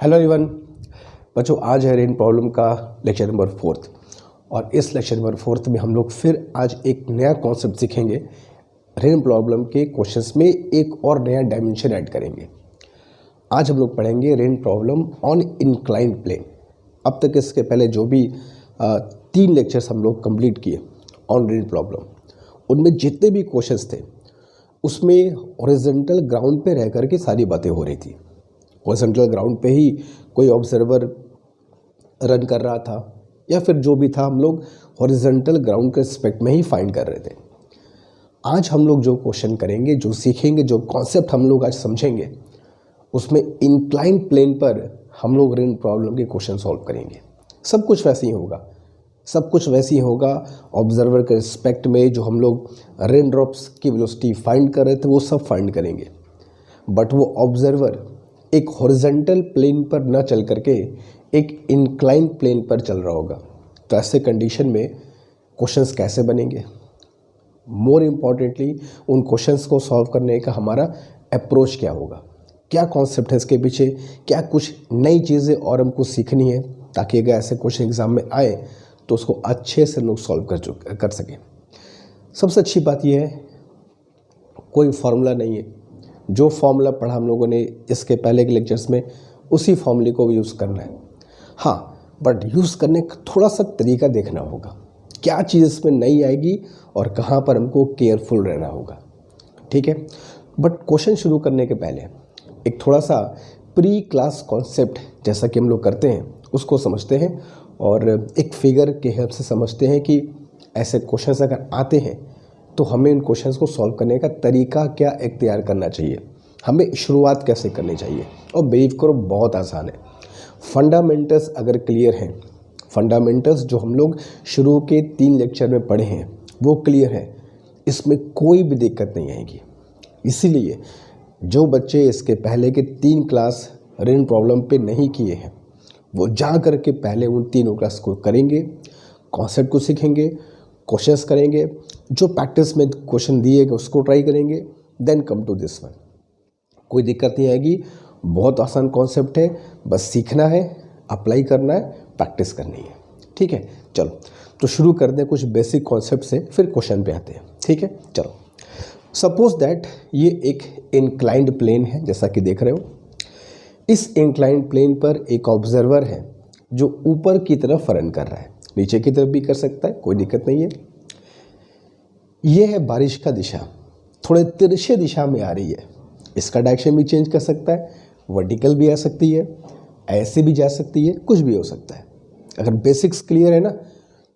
Hello everyone बच्चों, आज है रेन प्रॉब्लम का लेक्चर नंबर 4 और इस लेक्चर नंबर 4 में हम लोग फिर आज एक नया कॉन्सेप्ट सीखेंगे। रेन प्रॉब्लम के क्वेश्चंस में एक और नया डायमेंशन ऐड करेंगे। आज हम लोग पढ़ेंगे rain problem on inclined plane. अब तक इसके पहले जो भी 3 लेक्चर्स हम लोग कंप्लीट किए ऑन रेन प्रॉब्लम, उनमें जितने भी क्वेश्चंस थे उसमें हॉरिजॉन्टल ग्राउंड पे रह कर के सारी बातें हो रही थी। हॉरिजॉन्टल ग्राउंड पे ही कोई ऑब्जर्वर रन कर रहा था या फिर जो भी था, हम लोग हॉरिजॉन्टल ग्राउंड के रिस्पेक्ट में ही फाइंड कर रहे थे। आज हम लोग जो क्वेश्चन करेंगे, जो सीखेंगे, जो कॉन्सेप्ट हम लोग आज समझेंगे, उसमें इंक्लाइंड प्लेन पर हम लोग रेन प्रॉब्लम के क्वेश्चन सॉल्व करेंगे। सब कुछ वैसे ही होगा, सब कुछ वैसे ही होगा। ऑब्जर्वर के रिस्पेक्ट में जो हम लोग रेन ड्रॉप्स की वेलोसिटी फाइंड कर रहे थे वो सब फाइंड करेंगे, बट वो ऑब्जर्वर एक हॉरिजॉन्टल प्लेन पर न चल करके एक इंक्लाइन प्लेन पर चल रहा होगा। तो ऐसे कंडीशन में क्वेश्चंस कैसे बनेंगे, मोर इम्पॉर्टेंटली उन क्वेश्चंस को सॉल्व करने का हमारा अप्रोच क्या होगा, क्या कॉन्सेप्ट है इसके पीछे, क्या कुछ नई चीज़ें और हमको सीखनी है ताकि अगर ऐसे क्वेश्चन एग्जाम में आए तो उसको अच्छे से लोग सॉल्व कर सकें। सबसे अच्छी बात यह है, कोई फार्मूला नहीं है। जो फार्मूला पढ़ा हम लोगों ने इसके पहले के लेक्चर्स में, उसी फार्मूले को यूज़ करना है। हाँ, बट यूज़ करने का थोड़ा सा तरीका देखना होगा, क्या चीज़ इसमें नई आएगी और कहाँ पर हमको केयरफुल रहना होगा। ठीक है, बट क्वेश्चन शुरू करने के पहले एक थोड़ा सा प्री क्लास कॉन्सेप्ट जैसा कि हम लोग करते हैं उसको समझते हैं और एक फिगर के हेल्प से समझते हैं कि ऐसे क्वेश्चंस अगर आते हैं तो हमें इन क्वेश्चंस को सॉल्व करने का तरीका क्या इख्तियार करना चाहिए, हमें शुरुआत कैसे करनी चाहिए। और बिलीव करो, बहुत आसान है। फंडामेंटल्स अगर क्लियर हैं, फंडामेंटल्स जो हम लोग शुरू के 3 लेक्चर में पढ़े हैं वो क्लियर है, इसमें कोई भी दिक्कत नहीं आएगी। इसीलिए जो बच्चे इसके पहले के 3 क्लास रेन प्रॉब्लम पे नहीं किए हैं वो जा कर के पहले उन 3 क्लास को करेंगे, कॉन्सेप्ट को सीखेंगे, क्वेश्चंस करेंगे, जो प्रैक्टिस में क्वेश्चन दिए गए उसको ट्राई करेंगे, then come to this one. कोई दिक्कत नहीं आएगी, बहुत आसान कॉन्सेप्ट है, बस सीखना है, अप्लाई करना है, प्रैक्टिस करनी है। ठीक है, चलो तो शुरू कर दें कुछ बेसिक कॉन्सेप्ट से, फिर क्वेश्चन पे आते हैं। ठीक है, चलो सपोज दैट ये एक इंक्लाइंड प्लेन है जैसा कि देख रहे हो। इस इंक्लाइंड प्लेन पर एक ऑब्जर्वर है जो ऊपर की तरफ रन कर रहा है, नीचे की तरफ भी कर सकता है, कोई दिक्कत नहीं है। यह है बारिश का दिशा, थोड़े तिरछे दिशा में आ रही है। इसका डायरेक्शन भी चेंज कर सकता है, वर्टिकल भी आ सकती है, ऐसे भी जा सकती है, कुछ भी हो सकता है। अगर बेसिक्स क्लियर है ना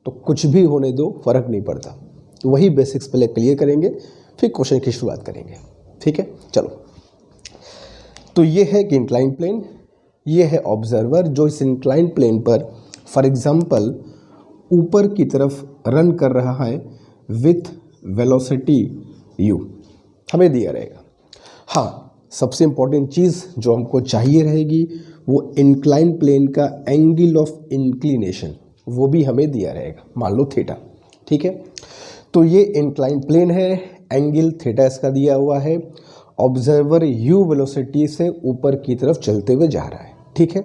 तो कुछ भी होने दो, फर्क नहीं पड़ता। तो वही बेसिक्स पहले क्लियर करेंगे, फिर क्वेश्चन की शुरुआत करेंगे। ठीक है, चलो तो ये है कि इंक्लाइंड प्लेन, ये है ऑब्जर्वर जो इस इंक्लाइंड प्लेन पर फॉर एग्जांपल ऊपर की तरफ रन कर रहा है विथ वेलोसिटी u, हमें दिया रहेगा। हाँ, सबसे इम्पॉर्टेंट चीज़ जो हमको चाहिए रहेगी वो इंक्लाइंड प्लेन का एंगल ऑफ इंक्लिनेशन, वो भी हमें दिया रहेगा, मान लो थीटा। ठीक है, तो ये इंक्लाइंड प्लेन है, एंगल थीटा इसका दिया हुआ है, ऑब्जर्वर u वेलोसिटी से ऊपर की तरफ चलते हुए जा रहा है। ठीक है,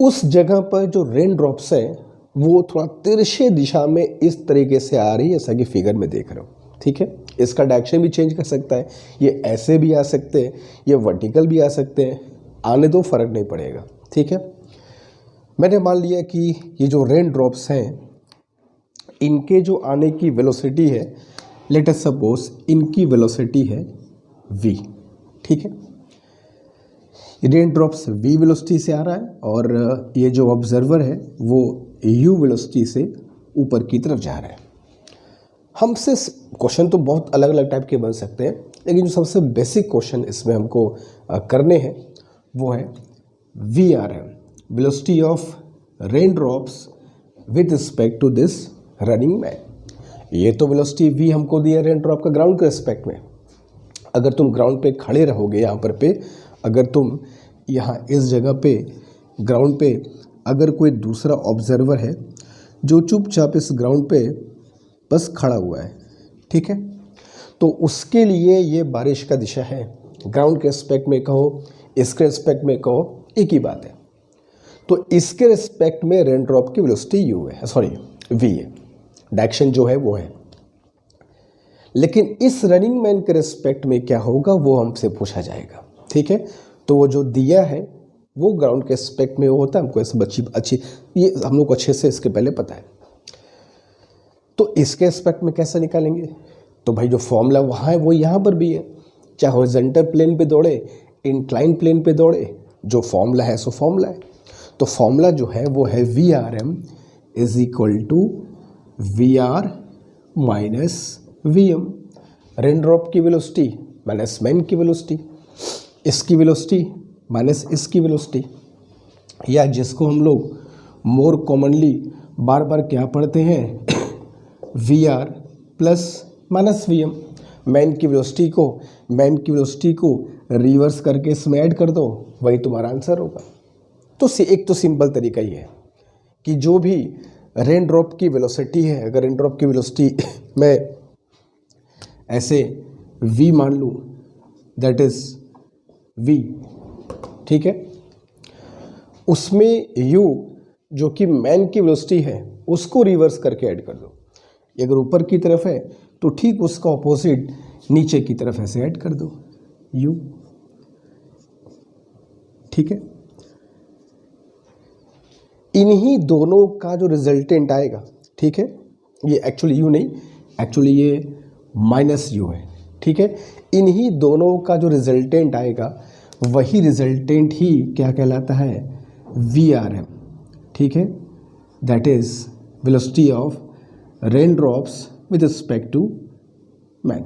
उस जगह पर जो रेन ड्रॉप्स है वो थोड़ा तिरछे दिशा में इस तरीके से आ रही है जैसा कि फिगर में देख रहे हो। ठीक है, इसका डायरेक्शन भी चेंज कर सकता है, ये ऐसे भी आ सकते हैं, ये वर्टिकल भी आ सकते हैं, आने दो, फर्क नहीं पड़ेगा। ठीक है, मैंने मान लिया कि ये जो रेन ड्रॉप्स हैं इनके जो आने की वेलोसिटी है, लेट अस सपोज इनकी वेलोसिटी है v। ठीक है, रेन ड्रॉप्स v वेलोसिटी से आ रहा है और ये जो ऑब्जर्वर है वो u वेलोसिटी से ऊपर की तरफ जा रहा है। हमसे क्वेश्चन तो बहुत अलग अलग टाइप के बन सकते हैं, लेकिन जो सबसे बेसिक क्वेश्चन इसमें हमको करने हैं वो है VRM, velocity of rain drops with respect to this running man. ये तो वेलोसिटी v हमको दिया रेन ड्रॉप का ग्राउंड के रिस्पेक्ट में। अगर तुम ग्राउंड पे खड़े रहोगे यहाँ पर पे, अगर तुम यहाँ इस जगह पे ग्राउंड पे अगर कोई दूसरा ऑब्जर्वर है जो चुपचाप इस ग्राउंड पे बस खड़ा हुआ है, ठीक है, तो उसके लिए ये बारिश का दिशा है। ग्राउंड के एस्पेक्ट में कहो इसके रिस्पेक्ट में कहो एक ही बात है। तो इसके रिस्पेक्ट में रेन ड्रॉप की वेलोसिटी यू है, सॉरी वी है, डायरेक्शन जो है वो है। लेकिन इस रनिंग मैन के रिस्पेक्ट में क्या होगा वो हमसे पूछा जाएगा, ठीक है। तो वो जो दिया है वो ग्राउंड के रिस्पेक्ट में वो होता है, हमको ऐसे अच्छी ये हम लोग को अच्छे से इसके पहले पता है। तो इसके रिस्पेक्ट में कैसे निकालेंगे? तो भाई जो फॉर्मूला वहाँ है वो यहाँ पर भी है, चाहे हॉरिजॉन्टल प्लेन पे दौड़े, इंक्लाइन प्लेन पे दौड़े, जो फॉर्मूला है सो फॉर्मूला है। तो फॉर्मूला जो है वो है V R M is equal to V R minus V M, rain drop की वेलोसिटी माइनस मैन की वेलोसिटी, इसकी वेलोसिटी माइनस इसकी वेलोसिटी, या जिसको हम लोग मोर कॉमनली बार बार क्या पढ़ते हैं V R plus minus V M. Man की वेलोसिटी को रिवर्स करके इसमें ऐड कर दो, वही तुम्हारा आंसर होगा। तो एक तो सिंपल तरीका ही है कि जो भी रेन ड्रॉप की वेलोसिटी है, अगर रेन ड्रॉप की वेलोसिटी मैं ऐसे v मान लूँ, दैट इज v, ठीक है, उसमें u जो कि मैन की वेलोसिटी है उसको रिवर्स करके ऐड कर दो। अगर ऊपर की तरफ है तो ठीक उसका ऑपोजिट नीचे की तरफ ऐसे ऐड कर दो u, ठीक है। इन्हीं दोनों का जो रिजल्टेंट आएगा, ठीक है, ये एक्चुअली u नहीं, एक्चुअली ये माइनस यू है, ठीक है। इन्हीं दोनों का जो रिजल्टेंट आएगा वही रिजल्टेंट ही क्या कहलाता है वी आर एम, ठीक है, that is velocity of rain drops with respect to man.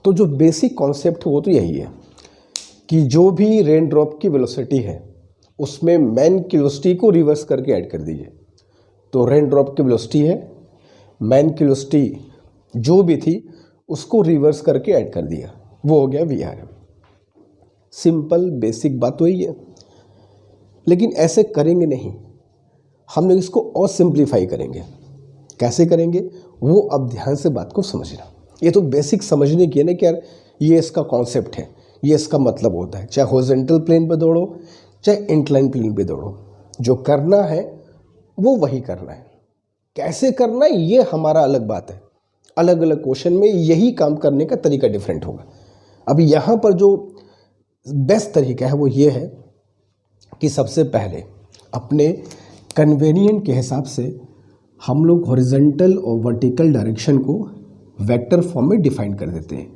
तो जो बेसिक कॉन्सेप्ट वो तो यही है कि जो भी रेन ड्रॉप की वेलोसिटी है उसमें मैन की वेलोसिटी को रिवर्स करके ऐड कर दीजिए। तो रेन ड्रॉप की वेलोसिटी है, मैन की वेलोसिटी जो भी थी उसको रिवर्स करके ऐड कर दिया, वो हो गया V R M. Simple basic बात वही है, लेकिन ऐसे करेंगे नहीं, हम लोग इसको और सिंप्लीफाई करेंगे। कैसे करेंगे वो अब ध्यान से बात को समझना। ये तो बेसिक समझने की है ना कि यार ये इसका कॉन्सेप्ट है, ये इसका मतलब होता है, चाहे हॉरिजॉन्टल प्लेन पे दौड़ो चाहे इंक्लाइन प्लेन पे दौड़ो, जो करना है वो वही करना है। कैसे करना है ये हमारा अलग बात है, अलग अलग क्वेश्चन में यही काम करने का तरीका डिफरेंट होगा। अभी यहाँ पर जो बेस्ट तरीका है वो ये है कि सबसे पहले अपने कन्वेनिएंट के हिसाब से हम लोग हॉरिजॉन्टल और वर्टिकल डायरेक्शन को वेक्टर फॉर्म में डिफाइन कर देते हैं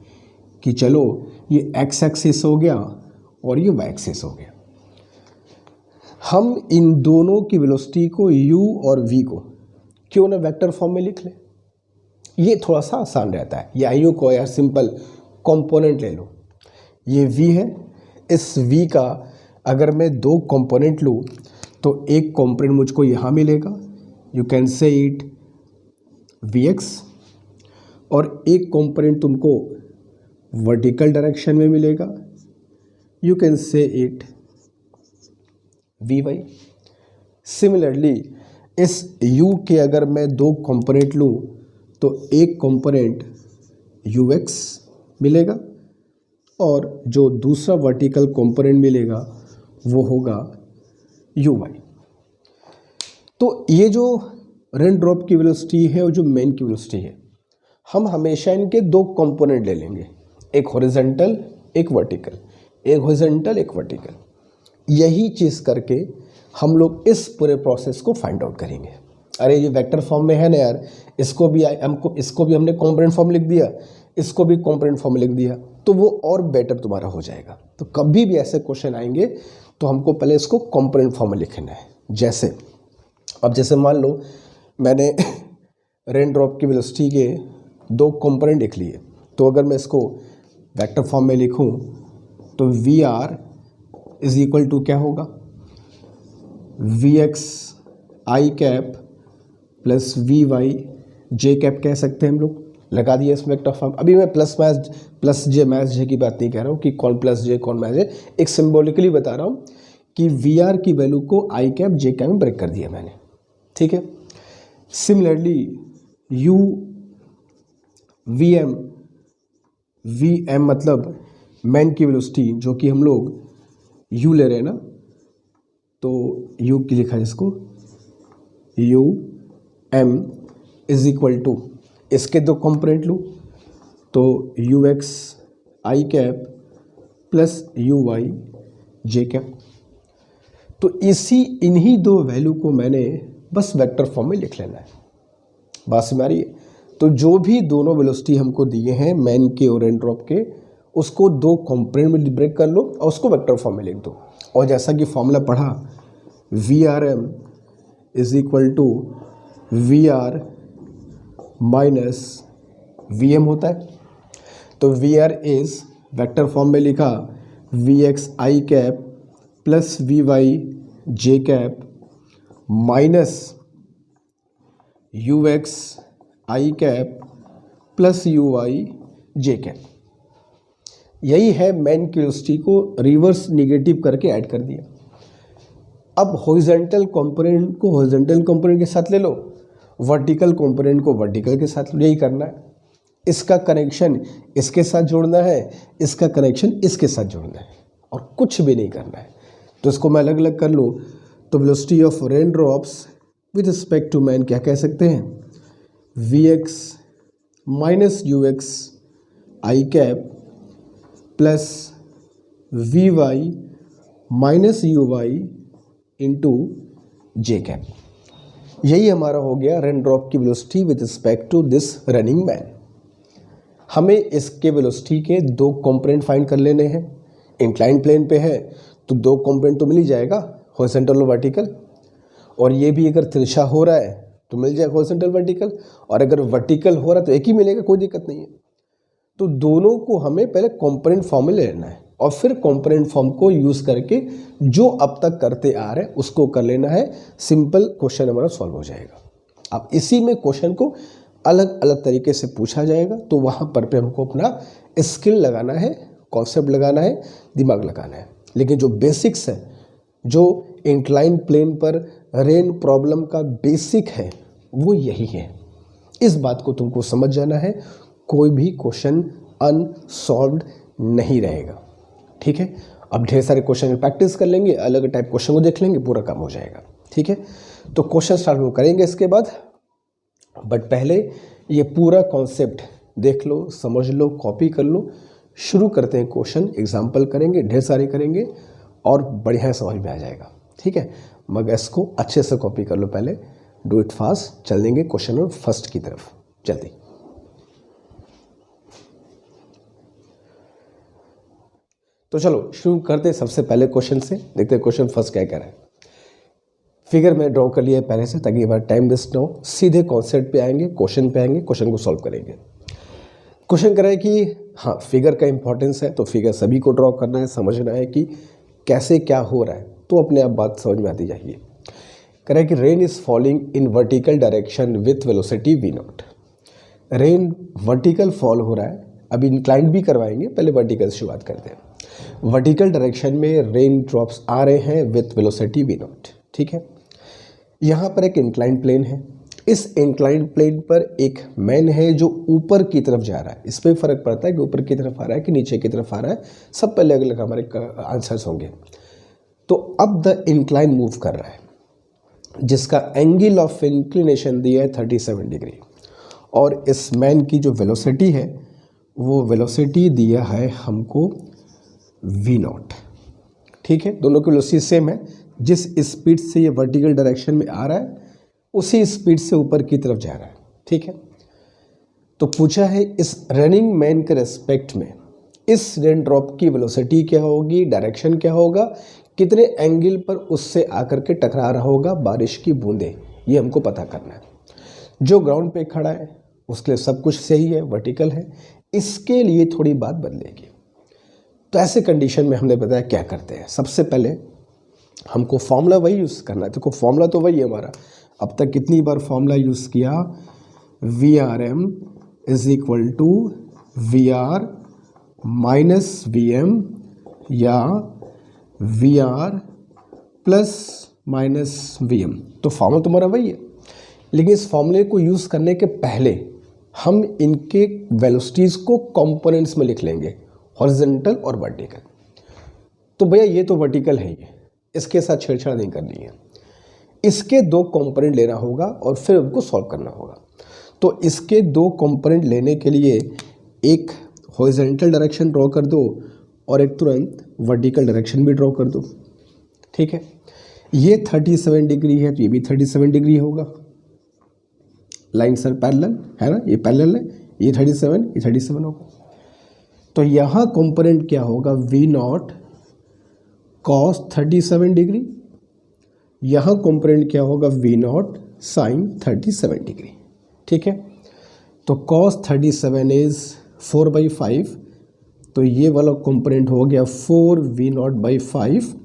कि चलो ये एक्स एक्सिस हो गया और ये वाई एक्सिस हो गया। हम इन दोनों की वेलोसिटी को u और v को क्यों ना वेक्टर फॉर्म में लिख लें, ये थोड़ा सा आसान रहता है। या यूँ को यार सिंपल कंपोनेंट ले लो, ये v है, इस v का अगर मैं दो कंपोनेंट लूँ तो एक कंपोनेंट मुझको यहाँ मिलेगा, you can say it vx, और एक कंपोनेंट तुमको वर्टिकल डायरेक्शन में मिलेगा, you can say it vy। Similarly इस u के अगर मैं दो कंपोनेंट लूँ तो एक कंपोनेंट ux मिलेगा और जो दूसरा वर्टिकल कंपोनेंट मिलेगा वो होगा uy। तो ये जो रेन ड्रॉप की वेलोसिटी है और जो मेन की वेलोसिटी है, हम हमेशा इनके दो कंपोनेंट ले लेंगे, एक हॉरिजॉन्टल एक वर्टिकल, एक हॉरिजॉन्टल एक वर्टिकल। यही चीज़ करके हम लोग इस पूरे प्रोसेस को फाइंड आउट करेंगे। अरे ये वेक्टर फॉर्म में है ना यार, इसको भी हमने कंपोनेंट फॉर्म लिख दिया, इसको भी कंपोनेंट फॉर्म लिख दिया, तो वो और बेटर तुम्हारा हो जाएगा। तो कभी भी ऐसे क्वेश्चन आएंगे तो हमको पहले इसको कंपोनेंट फॉर्म में लिखना है। जैसे मान लो मैंने रेन ड्रॉप की वेलोसिटी के दो कंपोनेंट लिख लिए, तो अगर मैं इसको वेक्टर फॉर्म में लिखूं तो V R is equal to क्या होगा, V X I cap plus V Y J cap कह सकते हैं हम लोग, लगा दिया इसमें वेक्टर फॉर्म। अभी मैं प्लस जे माइनस जे की बात नहीं कह रहा हूँ कि कौन प्लस जे कौन माइनस जे, एक सिम्बॉलिकली बता रहा हूँ कि वी आर की वैल्यू को आई कैप जे कैप में ब्रेक कर दिया मैंने, ठीक है। सिमिलरली यू वी एम मतलब मैन की वेलोसिटी जो कि हम लोग u ले रहे हैं ना, तो u की लिखा है इसको u m is equal to, इसके दो कंपोनेंट लूँ तो u x i cap plus u y j cap. तो इन्हीं दो वैल्यू को मैंने बस वेक्टर फॉर्म में लिख लेना है। बात समझ आ रही है? तो जो भी दोनों वेलोसिटी हमको दिए हैं मैन के और रेन ड्रॉप के, उसको दो कंपोनेंट में ब्रेक कर लो और उसको वेक्टर फॉर्म में लिख दो। और जैसा कि फॉर्मूला पढ़ा, V R M is equal to V R minus V M होता है। तो V R is vector form में लिखा V X I cap plus V Y J cap minus U X I cap plus U Y J cap. यही है man की velocity को reverse negative करके ऐड कर दिया। अब हॉरिजॉन्टल कंपोनेंट को हॉरिजॉन्टल कंपोनेंट के साथ ले लो, वर्टिकल कंपोनेंट को वर्टिकल के साथ, यही करना है। इसका कनेक्शन इसके साथ जोड़ना है, इसका कनेक्शन इसके साथ जोड़ना है और कुछ भी नहीं करना है। तो इसको मैं अलग अलग कर लूँ तो velocity of rain drops with respect to man क्या कह सकते हैं, V X minus U X I cap plus V Y minus U Y into J cap. यही हमारा हो गया रेन ड्रॉप की velocity with respect to this running man. हमें इसके वेलोसिटी के दो कंपोनेंट फाइंड कर लेने हैं। इंक्लाइन प्लेन पे है तो दो कंपोनेंट तो मिल ही जाएगा, हॉरिजॉन्टल और वर्टिकल। और ये भी अगर तिरछा हो रहा है तो मिल जाएगा हॉरिजॉन्टल वर्टिकल, और अगर वर्टिकल हो रहा है तो एक ही मिलेगा, कोई दिक्कत नहीं है। तो दोनों को हमें पहले कंपोनेंट फॉर्म में ले लेना है और फिर कंपोनेंट फॉर्म को यूज़ करके जो अब तक करते आ रहे हैं उसको कर लेना है। सिंपल क्वेश्चन हमारा सॉल्व हो जाएगा। अब इसी में क्वेश्चन को अलग अलग तरीके से पूछा जाएगा, तो वहाँ पर पे हमको अपना स्किल लगाना है, कॉन्सेप्ट लगाना है, दिमाग लगाना है। लेकिन जो बेसिक्स है, जो इंक्लाइन प्लेन पर रेन प्रॉब्लम का बेसिक है, वो यही है। इस बात को तुमको समझ जाना है, कोई भी क्वेश्चन अनसॉल्व्ड नहीं रहेगा। ठीक है, अब ढेर सारे क्वेश्चन में प्रैक्टिस कर लेंगे, अलग टाइप क्वेश्चन को देख लेंगे, पूरा काम हो जाएगा। ठीक है, तो क्वेश्चन स्टार्ट हम करेंगे इसके बाद, बट पहले ये पूरा कॉन्सेप्ट देख लो, समझ लो, कॉपी कर लो। शुरू करते हैं क्वेश्चन, एग्जाम्पल करेंगे, ढेर सारे करेंगे और बढ़िया समझ में आ जाएगा। ठीक है, मगर इसको अच्छे से कॉपी कर लो पहले, डू इट फास्ट। चल देंगे क्वेश्चन नंबर फर्स्ट की तरफ जल्दी। तो चलो शुरू करते हैं सबसे पहले क्वेश्चन से, देखते हैं क्वेश्चन फर्स्ट क्या कह रहा है। फिगर में ड्रॉ कर लिया है पहले से, ताकि हमारा टाइम वेस्ट ना हो। सीधे कॉन्सेप्ट पे आएंगे, क्वेश्चन पे आएंगे, क्वेश्चन को सॉल्व करेंगे। क्वेश्चन कह रहा है कि हाँ, फिगर का इंपॉर्टेंस है, तो फिगर सभी को ड्रॉ करना है, समझना है कि कैसे क्या हो रहा है, तो अपने आप बात समझ में आती जाएगी। कह रहा है कि rain is falling in vertical direction with velocity V naught. Rain vertical fall हो रहा है, अभी इंक्लाइंड भी करवाएंगे, पहले वर्टिकल से शुरुआत करते हैं। वर्टिकल डायरेक्शन में रेन ड्रॉप्स आ रहे हैं विथ वेलोसिटी वी नॉट। ठीक है, यहाँ पर एक इंक्लाइंड प्लेन है, इस इंक्लाइंड प्लेन पर एक मैन है जो ऊपर की तरफ जा रहा है। इस पर फर्क पड़ता है कि ऊपर की तरफ आ रहा है कि नीचे की तरफ आ रहा है, सब पहले अलग अलग हमारे आंसर्स होंगे। तो अब द इंक्लाइन मूव कर रहा है, जिसका एंगल ऑफ इंक्लिनेशन दिया है 37 डिग्री, और इस मैन की जो वेलोसिटी है वो वेलोसिटी दिया है हमको v नॉट। ठीक है, दोनों की वेलोसिटी सेम है, जिस स्पीड से ये वर्टिकल डायरेक्शन में आ रहा है उसी स्पीड से ऊपर की तरफ जा रहा है। ठीक है, तो पूछा है इस रनिंग मैन के रेस्पेक्ट में इस रेन ड्रॉप की वेलोसिटी क्या होगी, डायरेक्शन क्या होगा, कितने एंगल पर उससे आकर के टकरा रहा होगा बारिश की बूंदें, ये हमको पता करना है। जो ग्राउंड पे खड़ा है उसके लिए सब कुछ सही है, वर्टिकल है, इसके लिए थोड़ी बात बदलेगी। तो ऐसे कंडीशन में हमने बताया क्या करते हैं। सबसे पहले हमको फॉर्मूला वही यूज़ करना है। देखो फॉर्मूला तो वही है हमारा, अब तक कितनी बार फॉर्मूला यूज़ किया, V R M is equal to V R minus V M या V R plus minus V M. तो फॉर्मूला तुम्हारा वही है, लेकिन इस फॉर्मूले को यूज़ करने के पहले हम इनके वेलोसिटीज़ को कंपोनेंट्स में लिख लेंगे, हॉरिजॉन्टल और वर्टिकल। तो भैया ये तो वर्टिकल है, ये इसके साथ छेड़छाड़ नहीं करनी है, इसके दो कंपोनेंट लेना होगा और फिर उनको सॉल्व करना होगा। तो इसके दो कंपोनेंट लेने के लिए एक हॉरिजॉन्टल डायरेक्शन ड्रॉ कर दो और एक तुरंत वर्टिकल डायरेक्शन भी ड्रॉ कर दो। ठीक है, ये 37 डिग्री है तो ये भी 37 डिग्री होगा, लाइन्स आर पैरेलल है ना, ये पैरेलल है, ये 37 होगा। तो यहाँ कंपोनेंट क्या होगा, V0 cos 37 डिग्री, यहाँ कंपोनेंट क्या होगा, V0 sin 37 डिग्री। ठीक है, तो cos 37 इज 4/5, तो ये वाला कंपोनेंट हो गया 4V0/5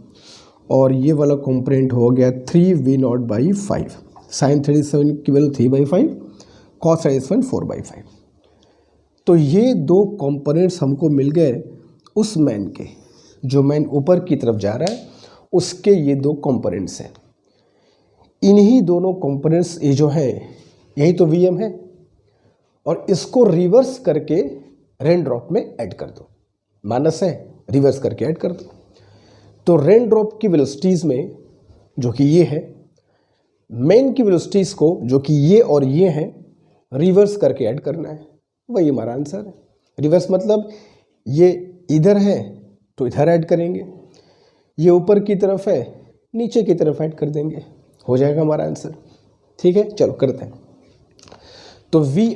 और ये वाला कंपोनेंट हो गया 3V0/5। sin 37 की वैल्यू 3/5, cos 37 4/5। तो ये दो कंपोनेंट्स हमको मिल गए उस मैन के, जो मैन ऊपर की तरफ जा रहा है उसके ये दो कंपोनेंट्स हैं। इन्हीं दोनों कंपोनेंट्स ये जो है यही तो Vm है, और इसको रिवर्स करके रेन ड्रॉप में ऐड कर दो, माइनस है रिवर्स करके ऐड कर दो। तो रेन ड्रॉप की वेलोसिटीज़ में जो कि ये है, मेन की वेलोसिटीज़ को जो कि ये और ये हैं रिवर्स करके ऐड करना है, वही हमारा आंसर है। रिवर्स मतलब ये इधर है तो इधर ऐड करेंगे, ये ऊपर की तरफ है नीचे की तरफ ऐड कर देंगे, हो जाएगा हमारा आंसर। ठीक है, चलो करते हैं। तो V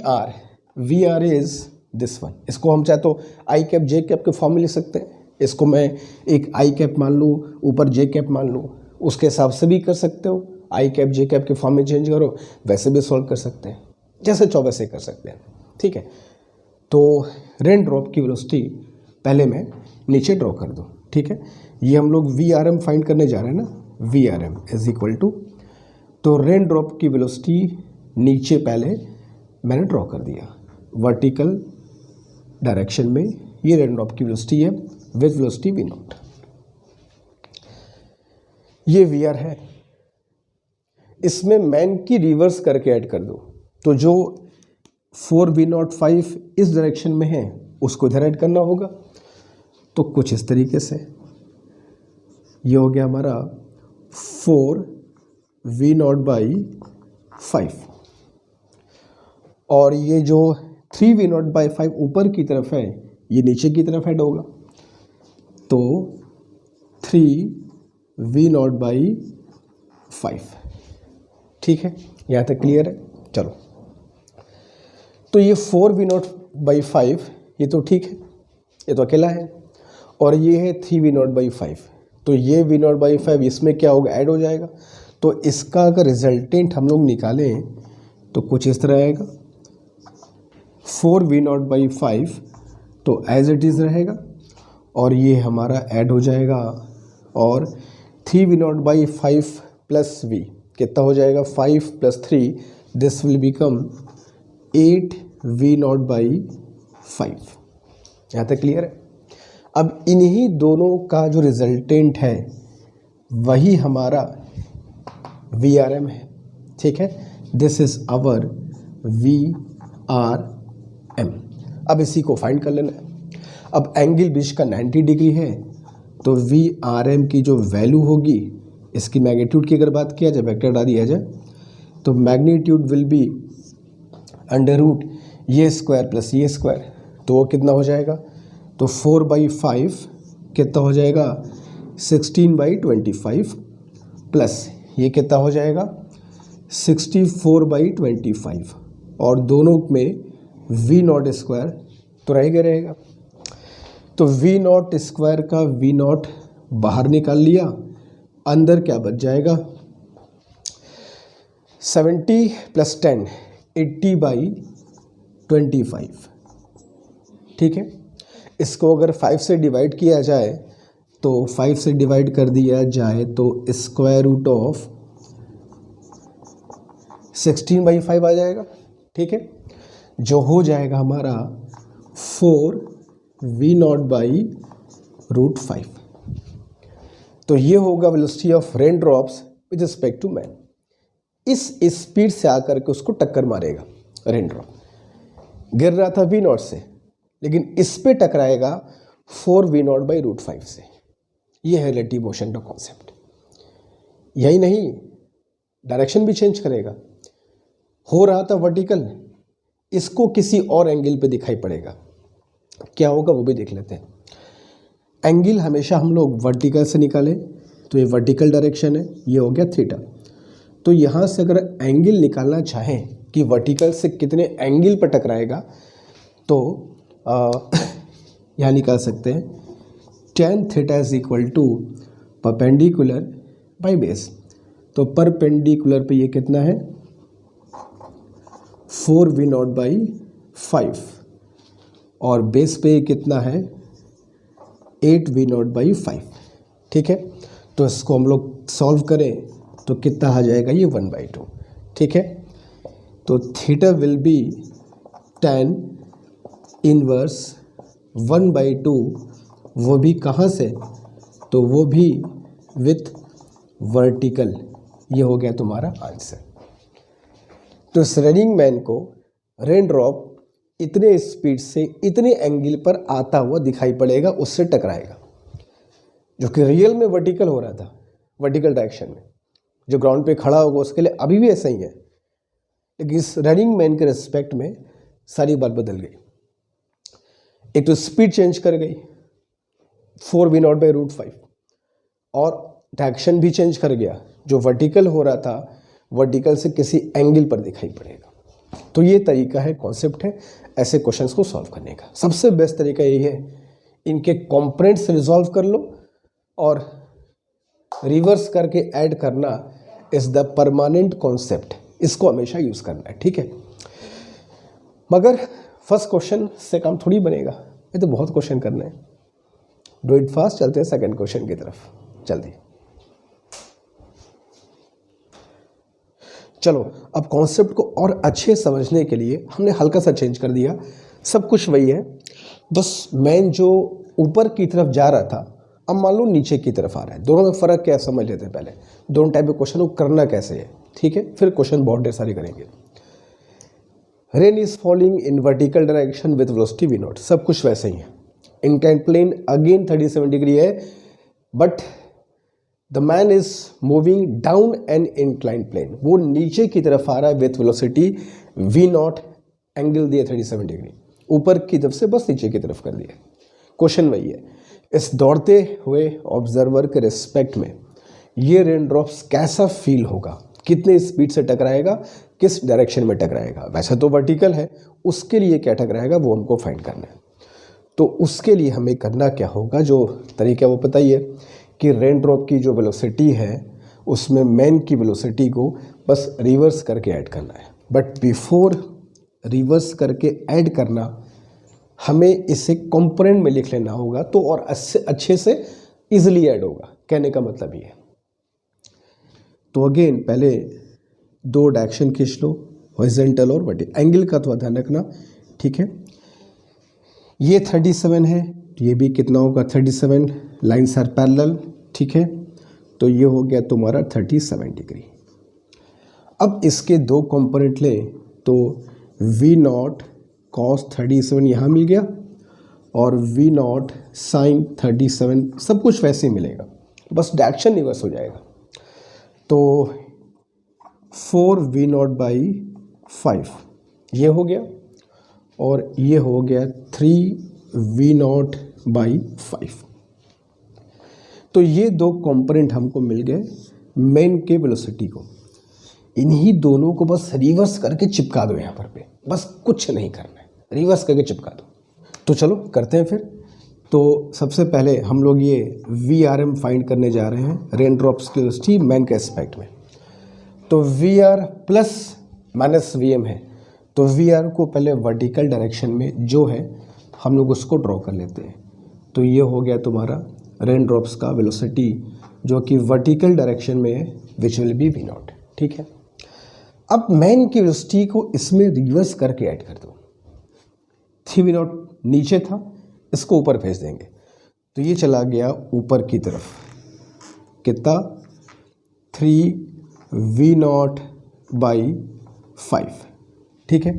R is this one, इसको हम चाहे तो आई कैप जे कैप के फॉर्म में लिख सकते हैं। इसको मैं एक आई कैप मान लूँ, ऊपर जे कैप मान लूँ, उसके हिसाब से भी कर सकते हो। आई कैप जे कैप के फॉर्म में चेंज करो, वैसे भी सॉल्व कर सकते हैं, जैसे चाहो वैसे कर सकते हैं। ठीक है, तो रेन ड्रॉप की वेलोसिटी पहले मैं नीचे ड्रॉ कर दूँ। ठीक है, ये हम लोग VRM फाइंड करने जा रहे हैं ना, VRM इज इक्वल टू, तो रेन ड्रॉप की वेलोसिटी नीचे पहले मैंने ड्रॉ कर दिया वर्टिकल डायरेक्शन में, ये रेन ड्रॉप की वेलोसिटी है विद वेलोसिटी V0। ये VR है, इसमें मैन की रिवर्स करके ऐड कर दो, तो जो 4V05 इस डायरेक्शन में है उसको इधर ऐड करना होगा। तो कुछ इस तरीके से ये हो गया हमारा 4V0/5, और ये जो 3V0/5 ऊपर की तरफ है ये नीचे की तरफ ऐड होगा, तो 3V0/5। ठीक है, यहाँ तक क्लियर है। चलो, तो ये 4V0/5 ये तो ठीक है, ये तो अकेला है, और ये है 3V0/5, तो ये V0/5 इसमें क्या होगा, ऐड हो जाएगा। तो इसका अगर रिजल्टेंट हम लोग निकालें तो कुछ इस तरह आएगा, 4V0/5 तो एज इट इज़ रहेगा, और ये हमारा ऐड हो जाएगा, और 3V0/5 प्लस V कितना हो जाएगा, 5 + 3, दिस विल बिकम 8V0/5। यहाँ तक क्लियर है। अब इन्हीं दोनों का जो रिजल्टेंट है वही हमारा VRM है। ठीक है, दिस इज आवर VRM। अब इसी को फाइंड कर लेना है। अब एंगल बीच का 90 डिग्री है, तो VRM की जो वैल्यू होगी, इसकी मैग्नीट्यूड की अगर बात किया जाए, वेक्टर डाल दिया जाए, तो मैग्नीट्यूड विल बी √ ये स्क्वायर प्लस ये स्क्वायर, तो वो कितना हो जाएगा, तो 4/5 कितना हो जाएगा, 16/25 प्लस ये कितना हो जाएगा, 64/25, और दोनों में V0 स्क्वायर तो रहेगा। तो V0 स्क्वायर का V0 बाहर निकाल लिया, अंदर क्या बच जाएगा, 70 + 10 80/25। ठीक है, इसको अगर 5 से डिवाइड किया जाए, तो 5 से डिवाइड कर दिया जाए तो √16/5 आ जाएगा। ठीक है, जो हो जाएगा हमारा 4V0/5। तो ये होगा velocity of rain drops with respect to man. इस स्पीड से आकर के उसको टक्कर मारेगा रेन ड्रॉप, गिर रहा था V0 से, लेकिन इस पे टकराएगा 4V0/5 से। ये है रिलेटिव मोशन का कॉन्सेप्ट। यही नहीं, डायरेक्शन भी चेंज करेगा। हो रहा था वर्टिकल, इसको किसी और एंगल पे दिखाई पड़ेगा, क्या होगा वो भी देख लेते हैं। एंगल हमेशा हम लोग वर्टिकल से निकालें, तो ये वर्टिकल डायरेक्शन है, ये हो गया थीटा। तो यहाँ से अगर एंगल निकालना चाहें कि वर्टिकल से कितने एंगल पर टकराएगा, तो यहाँ निकाल सकते हैं tan theta is equal to perpendicular by base. तो परपेंडिकुलर पे ये कितना है 4v0/5 और बेस पे कितना है 8v0/5। ठीक है, तो इसको हम लोग सॉल्व करें तो कितना आ जाएगा ये 1/2। ठीक है, तो theta will be tan inverse 1/2, वो भी कहाँ से, तो वो भी विथ वर्टिकल। ये हो गया तुम्हारा आंसर। तो इस रनिंग मैन को रेन ड्रॉप इतने स्पीड से इतने एंगल पर आता हुआ दिखाई पड़ेगा, उससे टकराएगा, जो कि रियल में वर्टिकल हो रहा था, वर्टिकल डायरेक्शन में। जो ग्राउंड पे खड़ा होगा उसके लिए अभी भी ऐसा ही है, लेकिन इस रनिंग मैन के रिस्पेक्ट में सारी बात बदल गई। एक तो स्पीड चेंज कर गई 4v0/5 और डायरेक्शन भी चेंज कर गया, जो वर्टिकल हो रहा था वर्टिकल से किसी एंगल पर दिखाई पड़ेगा। तो ये तरीका है, कॉन्सेप्ट है ऐसे क्वेश्चंस को सॉल्व करने का। सबसे बेस्ट तरीका यही है, इनके कॉम्पोनेंट्स रिजॉल्व कर लो और रिवर्स करके ऐड करना इज द परमानेंट कॉन्सेप्ट। इसको हमेशा यूज करना है, ठीक है। मगर फर्स्ट क्वेश्चन से काम थोड़ी बनेगा, ये तो बहुत क्वेश्चन करना है। Do it fast. चलते हैं सेकंड क्वेश्चन की तरफ, जल्दी। चलो, अब कॉन्सेप्ट को और अच्छे समझने के लिए हमने हल्का सा चेंज कर दिया। सब कुछ वही है, बस मैन जो ऊपर की तरफ जा रहा था अब मान लो नीचे की तरफ आ रहा है। दोनों में फ़र्क क्या समझ लेते हैं पहले, दोनों टाइप के क्वेश्चन को करना कैसे है, ठीक है। फिर क्वेश्चन बहुत ढेर सारे करेंगे। Rain is falling in vertical direction with velocity v0, सब कुछ वैसे ही है। इंक्लाइन प्लेन अगेन 37 डिग्री है, but the man is moving down an incline plane, वो नीचे की तरफ आ रहा है विथ वेलोसिटी v0, एंगल दिया 37 डिग्री, ऊपर की तरफ से बस नीचे की तरफ कर दिया। क्वेश्चन वही है, इस दौड़ते हुए ऑब्जर्वर के रिस्पेक्ट में ये रेन ड्रॉप्स कैसा फील होगा, कितने स्पीड से टकराएगा, किस डायरेक्शन में टकराएगा। वैसे तो वर्टिकल है, उसके लिए क्या टकराएगा वो हमको फाइंड करना है। तो उसके लिए हमें करना क्या होगा, जो तरीका वो पता ही है कि रेन ड्रॉप की जो वेलोसिटी है उसमें मैन की वेलोसिटी को बस रिवर्स करके ऐड करना है। बट बिफोर रिवर्स करके ऐड करना, हमें इसे कंपोनेंट में लिख लेना होगा, तो और अच्छे से इजीली ऐड होगा। कहने का मतलब ये है। तो अगेन पहले दो डायरेक्शन खींच लो, हॉरिजॉन्टल और वर्टिकल। एंगल का तो ध्यान रखना, ठीक है। ये 37 है, तो ये भी कितना होगा 37, लाइन्स आर पैरेलल, ठीक है। तो ये हो गया तुम्हारा 37 डिग्री। अब इसके दो कंपोनेंट ले, तो v0 cos 37 यहाँ मिल गया और v0 sin 37, सब कुछ वैसे ही मिलेगा, बस डायरेक्शन रिवर्स हो जाएगा। तो 4v0/5 ये हो गया और ये हो गया 3v0/5। तो ये दो कंपोनेंट हमको मिल गए मेन के वेलोसिटी को। इन्हीं दोनों को बस रिवर्स करके चिपका दो यहाँ पर पे, बस कुछ नहीं करना है, रिवर्स करके चिपका दो। तो चलो करते हैं फिर। तो सबसे पहले हम लोग ये VRM फाइंड करने जा रहे हैं, रेन ड्रॉप्स की वेलोसिटी मैन के एस्पेक्ट में। तो VR प्लस माइनस VM है, तो VR को पहले वर्टिकल डायरेक्शन में जो है हम लोग उसको ड्रॉ कर लेते हैं। तो ये हो गया तुम्हारा रेन ड्रॉप्स का वेलोसिटी जो कि वर्टिकल डायरेक्शन में है, विच विल बी v0, ठीक है। अब मैन की वेलोसिटी को इसमें रिवर्स करके ऐड कर दो। 3v0 नीचे था, इसको ऊपर भेज देंगे, तो ये चला गया ऊपर की तरफ, कितना 3v0/5, ठीक है।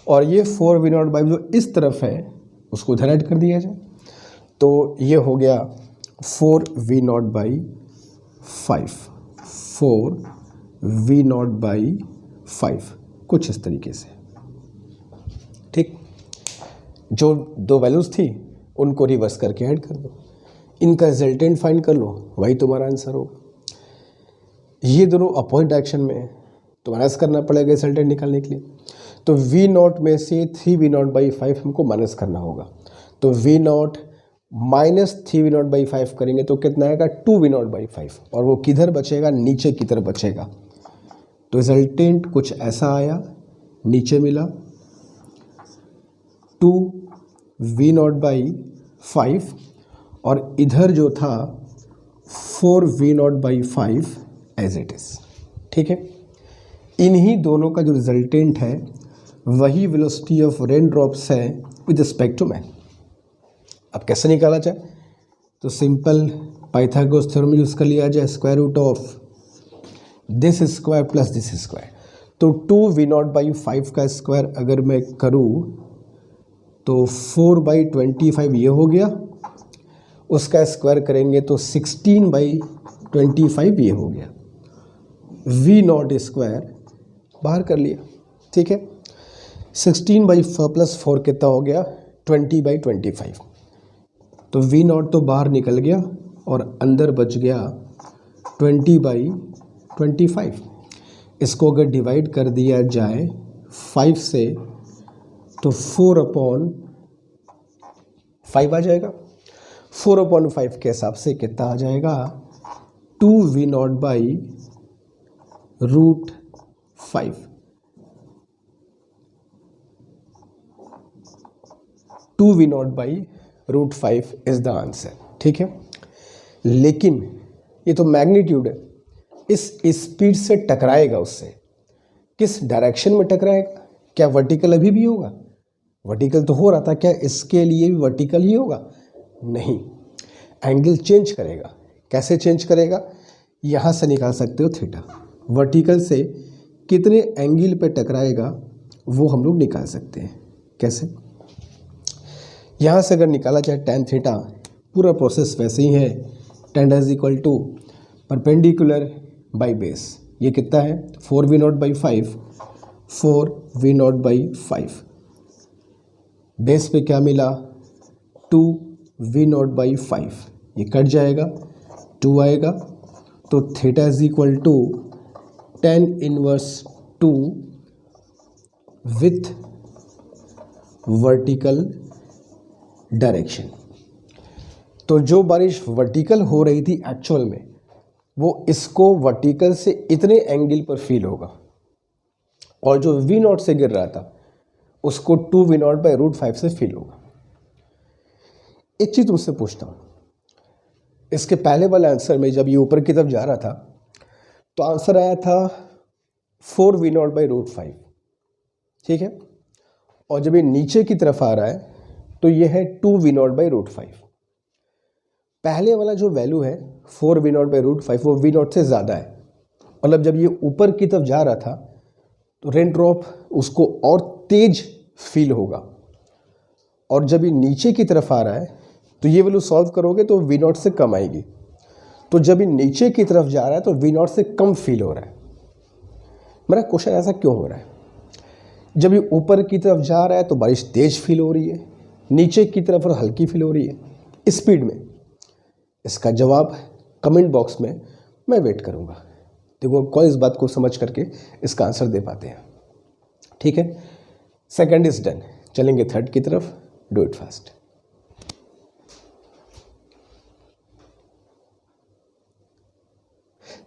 और ये 4v0/5 जो इस तरफ है उसको इधर ऐड कर दिया जाए, तो ये हो गया 4v0/5, 4v0/5, कुछ इस तरीके से। ठीक, जो दो वैल्यूज़ थी उनको रिवर्स करके ऐड कर दो, इनका रिजल्टेंट फाइंड कर लो, वही तुम्हारा आंसर होगा। ये दोनों अपोजिट डायरेक्शन में है तो माइनस करना पड़ेगा रिजल्टेंट निकालने के लिए। तो v0 में से 3v0/5 हमको माइनस करना होगा। तो v0 माइनस 3v0/5 करेंगे तो कितना आएगा 2v0/5, और वो किधर बचेगा, नीचे की तरफ बचेगा। तो रिजल्टेंट कुछ ऐसा आया, नीचे मिला 2v0/5 और इधर जो था 4v0/5 एज इट इज। ठीक है, इन्हीं दोनों का जो रिजल्टेंट है वही वेलोसिटी ऑफ रेन ड्रॉप्स है विद रिस्पेक्ट टू मैन। अब कैसे निकाला जाए, तो सिंपल पाइथागोरस थ्योरम यूज़ कर लिया जाए, square root of this square plus this square. तो 2v0/5 का स्क्वायर अगर मैं करूँ तो 4/25 ये हो गया, उसका स्क्वायर करेंगे तो 16/25 ये हो गया, v0 स्क्वायर बाहर कर लिया। ठीक है, 16/4 + 4 कितना हो गया 20/25। तो v0 तो बाहर निकल गया और अंदर बच गया 20/25। इसको अगर डिवाइड कर दिया जाए 5 से तो 4/5 आ जाएगा। 4/5 के हिसाब से कितना आ जाएगा 2v0/√5। Two v0/√5 is the answer. ठीक है, लेकिन ये तो मैग्नीट्यूड है, इस स्पीड से टकराएगा उससे, किस डायरेक्शन में टकराएगा, क्या वर्टिकल अभी भी होगा, वर्टिकल तो हो रहा था, क्या इसके लिए भी वर्टिकल ही होगा, नहीं, एंगल चेंज करेगा। कैसे चेंज करेगा, यहाँ से निकाल सकते हो थीटा, वर्टिकल से कितने एंगल पे टकराएगा वो हम लोग निकाल सकते हैं। कैसे, यहाँ से अगर निकाला जाए tan थीटा, पूरा प्रोसेस वैसे ही है, tan is equal to perpendicular by base, ये कितना है 4v0/5, 4v0/5, बेस पे क्या मिला 2v0/5, ये कट जाएगा 2 आएगा, तो theta is equal to tan inverse 2 with vertical direction. तो जो बारिश वर्टिकल हो रही थी एक्चुअल में, वो इसको वर्टिकल से इतने एंगल पर फील होगा, और जो v0 से गिर रहा था उसको 2v0/√5 से फील होगा। एक चीज़ तुमसे पूछता हूँ, इसके पहले वाले आंसर में जब ये ऊपर की तरफ जा रहा था तो आंसर आया था 4v0/√5, ठीक है, और जब ये नीचे की तरफ आ रहा है तो ये है 2v0/√5। पहले वाला जो वैल्यू है 4v0/√5 वो v0 से ज़्यादा है, मतलब जब ये ऊपर की तरफ जा रहा था तो रेन ड्रॉप उसको और तेज फील होगा, और जब ये नीचे की तरफ आ रहा है तो ये वैल्यू सॉल्व करोगे तो v0 से कम आएगी। तो जब ये नीचे की तरफ जा रहा है तो v0 से कम फील हो रहा है। मेरा क्वेश्चन ऐसा क्यों हो रहा है, जब ये ऊपर की तरफ जा रहा है तो बारिश तेज फील हो रही है, नीचे की तरफ और हल्की फील हो रही है स्पीड में। इसका जवाब कमेंट बॉक्स में मैं वेट करूंगा, देखो कौन इस बात को समझ करके इसका आंसर दे पाते हैं। ठीक है, सेकंड इज डन, चलेंगे थर्ड की तरफ, डू इट फास्ट।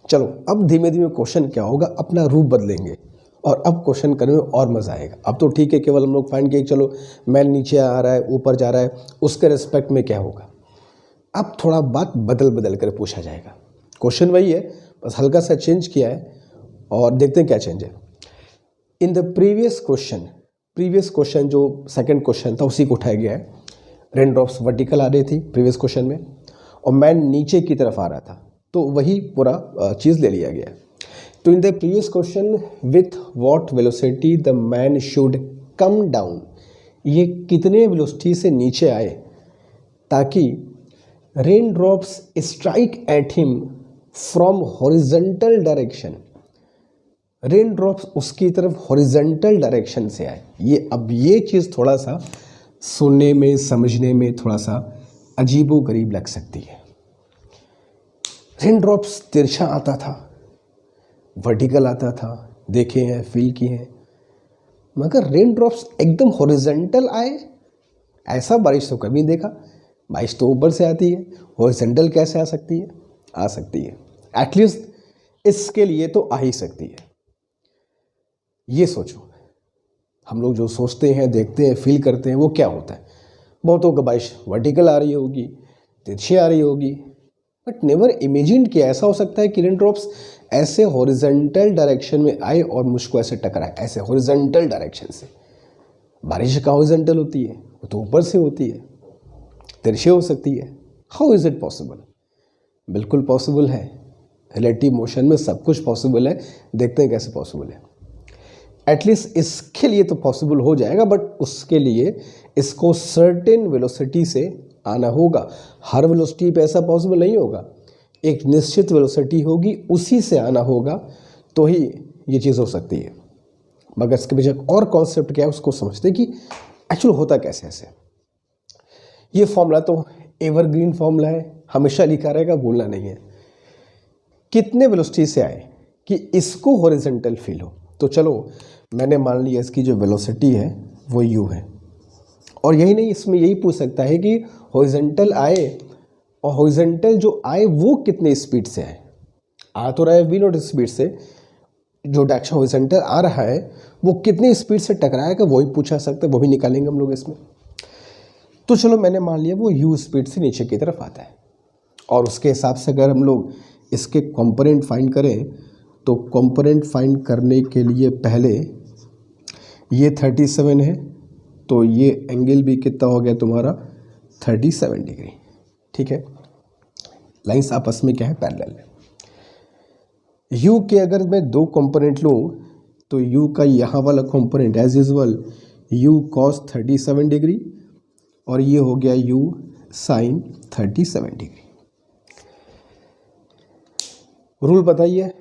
चलो अब धीमे धीमे क्वेश्चन क्या होगा, अपना रूप बदलेंगे और अब क्वेश्चन करने में और मज़ा आएगा। अब तो ठीक है, केवल हम लोग फाइंड किए चलो मैन नीचे आ रहा है ऊपर जा रहा है, उसके रिस्पेक्ट में क्या होगा। अब थोड़ा बात बदल बदल कर पूछा जाएगा, क्वेश्चन वही है बस हल्का सा चेंज किया है, और देखते हैं क्या चेंज है। इन द प्रीवियस क्वेश्चन जो सेकंड क्वेश्चन था उसी को उठाया गया है। रेन ड्रॉप्स वर्टिकल आ रही थी प्रीवियस क्वेश्चन में और मैन नीचे की तरफ आ रहा था, तो वही पूरा चीज़ ले लिया गया। तो in the previous question with what velocity the man should come down, ये कितने वेलोसिटी से नीचे आए ताकि rain drops strike at him from horizontal direction. Rain drops उसकी तरफ हॉरिजेंटल डायरेक्शन से आए। ये चीज़ थोड़ा सा सुनने में समझने में थोड़ा सा अजीबो गरीब लग सकती है। रेन ड्रॉप्स तिरछा आता था, वर्टिकल आता था, देखे हैं, फील किए हैं, मगर रेन ड्रॉप्स एकदम हॉरिजेंटल आए, ऐसा बारिश तो कभी देखा। बारिश तो ऊपर से आती है, हॉरिजेंटल कैसे आ सकती है? आ सकती है, एटलीस्ट इसके लिए तो आ ही सकती है। ये सोचो, हम लोग जो सोचते हैं, देखते हैं, फील करते हैं, वो क्या होता है? बहुतों का बारिश वर्टिकल आ रही होगी, तिरछी आ रही होगी, बट नेवर इमेजिन कि ऐसा हो सकता है कि रेन ड्रॉप्स ऐसे हॉरिजेंटल डायरेक्शन में आए और मुझको ऐसे टकराए, ऐसे हॉरिजेंटल डायरेक्शन से। बारिश का हॉरिजेंटल होती है, वो तो ऊपर से होती है, तिरछी हो सकती है। How is it possible? बिल्कुल पॉसिबल है। रिलेटिव मोशन में सब कुछ पॉसिबल है, देखते हैं कैसे पॉसिबल है। एटलीस्ट इसके लिए तो पॉसिबल हो जाएगा, बट उसके लिए इसको सर्टेन वेलोसिटी से आना होगा। हर वेलोसिटी पे ऐसा पॉसिबल नहीं होगा, एक निश्चित वेलोसिटी होगी, उसी से आना होगा, तो ही ये चीज़ हो सकती है। मगर इसके पीछे और कॉन्सेप्ट क्या है उसको समझते कि एक्चुअल होता कैसे ऐसे। ये फॉर्मूला तो एवरग्रीन फॉर्मूला है, हमेशा लिखा रहेगा, भूलना नहीं है। कितने वेलोसिटी से आए कि इसको हॉरिजेंटल फील हो। तो चलो मैंने मान लिया इसकी जो वेलोसिटी है वो u है, और यही नहीं, इसमें यही पूछ सकता है कि हॉरिजेंटल आए, और हॉरिजेंटल जो आए वो कितने स्पीड से आए। आ तो रहा है v नॉट स्पीड से, जो डायरेक्शन हॉरिजेंटल आ रहा है वो कितनी स्पीड से टकराएगा वो ही पूछा सकते, वो भी निकालेंगे हम लोग इसमें। तो चलो मैंने मान लिया वो u स्पीड से नीचे की तरफ आता है, और उसके हिसाब से अगर हम लोग इसके कंपोनेंट फाइंड करें तो कंपोनेंट फाइंड करने के लिए पहले ये 37 है, तो ये एंगल भी कितना हो गया तुम्हारा 37 डिग्री। ठीक है, लाइंस आपस में क्या है, पैरेलल है। u के अगर मैं दो कंपोनेंट लूँ तो u का यहाँ वाला component as usual u cos 37 degree, और ये हो गया u sin 37 डिग्री। रूल बताइए,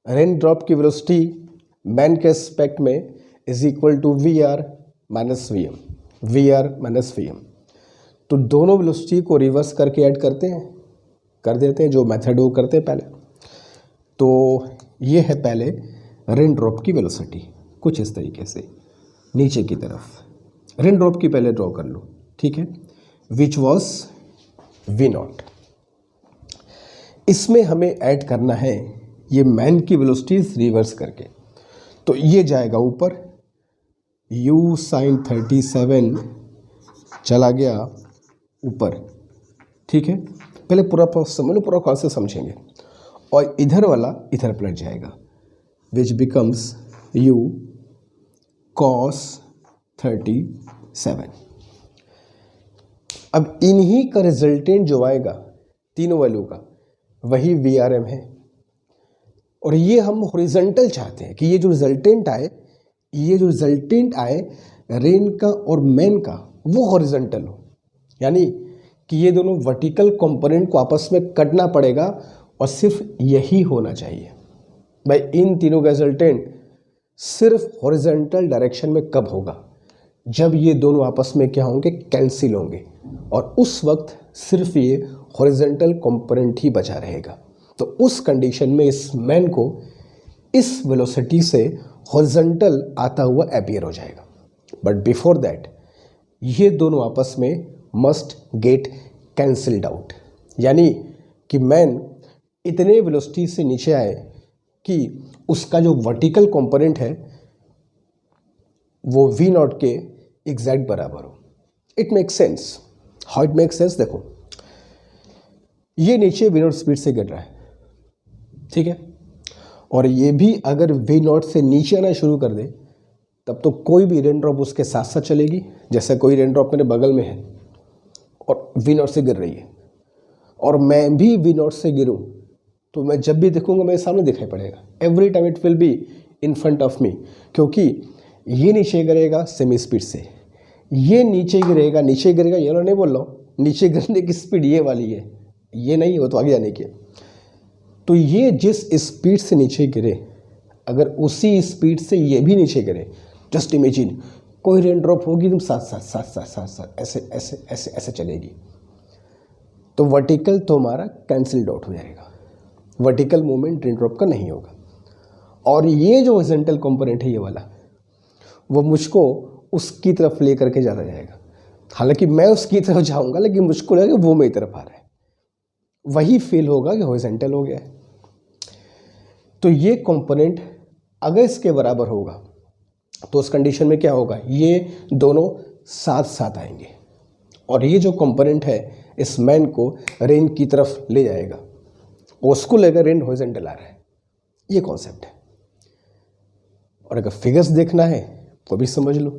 रेन ड्रॉप की वेलोसिटी मैन के एस्पेक्ट में इज इक्वल टू VR माइनस VM, VR माइनस VM। तो दोनों वेलोसिटी को रिवर्स करके ऐड करते हैं, कर देते हैं, जो मेथड वो करते हैं पहले। तो ये है पहले रेन ड्रॉप की वेलोसिटी, कुछ इस तरीके से नीचे की तरफ। रेन ड्रॉप की पहले ड्रॉ कर लो, ठीक है, विच वॉज V नॉट। इसमें हमें ऐड करना है ये मैन की वेलोसिटीज रिवर्स करके, तो ये जाएगा ऊपर, u sin 37 चला गया ऊपर। ठीक है, पहले पूरा कॉन्सेप्ट समझेंगे, और इधर वाला इधर पलट जाएगा, विच बिकम्स u cos 37। अब इन्हीं का रिजल्टेंट जो आएगा तीनों वैल्यू का, वही VRM है, और ये हम हॉरिजॉन्टल चाहते हैं कि ये जो रिजल्टेंट आए रेन का और मैन का, वो हॉरिजॉन्टल हो, यानी कि ये दोनों वर्टिकल कंपोनेंट को आपस में कटना पड़ेगा, और सिर्फ यही होना चाहिए। भाई इन तीनों का रिजल्टेंट सिर्फ हॉरिजॉन्टल डायरेक्शन में कब होगा? जब ये दोनों आपस में क्या होंगे, कैंसिल होंगे, और उस वक्त सिर्फ ये हॉरिजॉन्टल कंपोनेंट ही बचा रहेगा। तो उस कंडीशन में इस मैन को इस वेलोसिटी से हॉरिजॉन्टल आता हुआ अपीयर हो जाएगा। बट बिफोर दैट ये दोनों आपस में मस्ट गेट कैंसिल्ड आउट, यानी कि मैन इतने वेलोसिटी से नीचे आए कि उसका जो वर्टिकल कंपोनेंट है वो V नॉट के एग्जैक्ट बराबर हो। It makes sense. How it makes sense? देखो, ये नीचे V नॉट स्पीड से गिर रहा है, ठीक है, और ये भी अगर V नॉट से नीचे आना शुरू कर दे तब तो कोई भी रेन ड्रॉप उसके साथ साथ चलेगी। जैसे कोई रेन ड्रॉप मेरे बगल में है और V नॉट से गिर रही है, और मैं भी V नॉट से गिरूं, तो मैं जब भी देखूंगा मेरे सामने दिखाई पड़ेगा। Every time it will be in front of me, क्योंकि ये नीचे गिरेगा सेमी स्पीड से, ये नीचे गिरेगा, ये नहीं बोल रहा हूँ, नीचे गिरने की स्पीड ये वाली है, ये नहीं हो तो आगे जाने की। तो ये जिस स्पीड से नीचे गिरे, अगर उसी स्पीड से ये भी नीचे गिरे, जस्ट इमेजिन कोई रेन ड्रॉप होगी एकदम साथ साथ साथ साथ साथ साथ ऐसे ऐसे ऐसे ऐसे चलेगी, तो वर्टिकल तो हमारा कैंसिल्ड आउट हो जाएगा, वर्टिकल मूवमेंट रेन ड्रॉप का नहीं होगा। और ये जो हॉरिजॉन्टल कंपोनेंट है ये वाला, वो मुझको उसकी तरफ ले करके ज़्यादा जाएगा। हालांकि मैं उसकी तरफ जाऊंगा लेकिन मुझको लगेगा वो मेरी तरफ आ रहा है, वही फील होगा कि हॉरिजॉन्टल हो गया है। तो ये कंपोनेंट अगर इसके बराबर होगा तो उस कंडीशन में क्या होगा, ये दोनों साथ साथ आएंगे और ये जो कंपोनेंट है इस मैन को रेन की तरफ ले जाएगा, उसको लेकर रेन हॉरिजॉन्टल आ रहा है, ये कॉन्सेप्ट है। और अगर फिगर्स देखना है तो भी समझ लो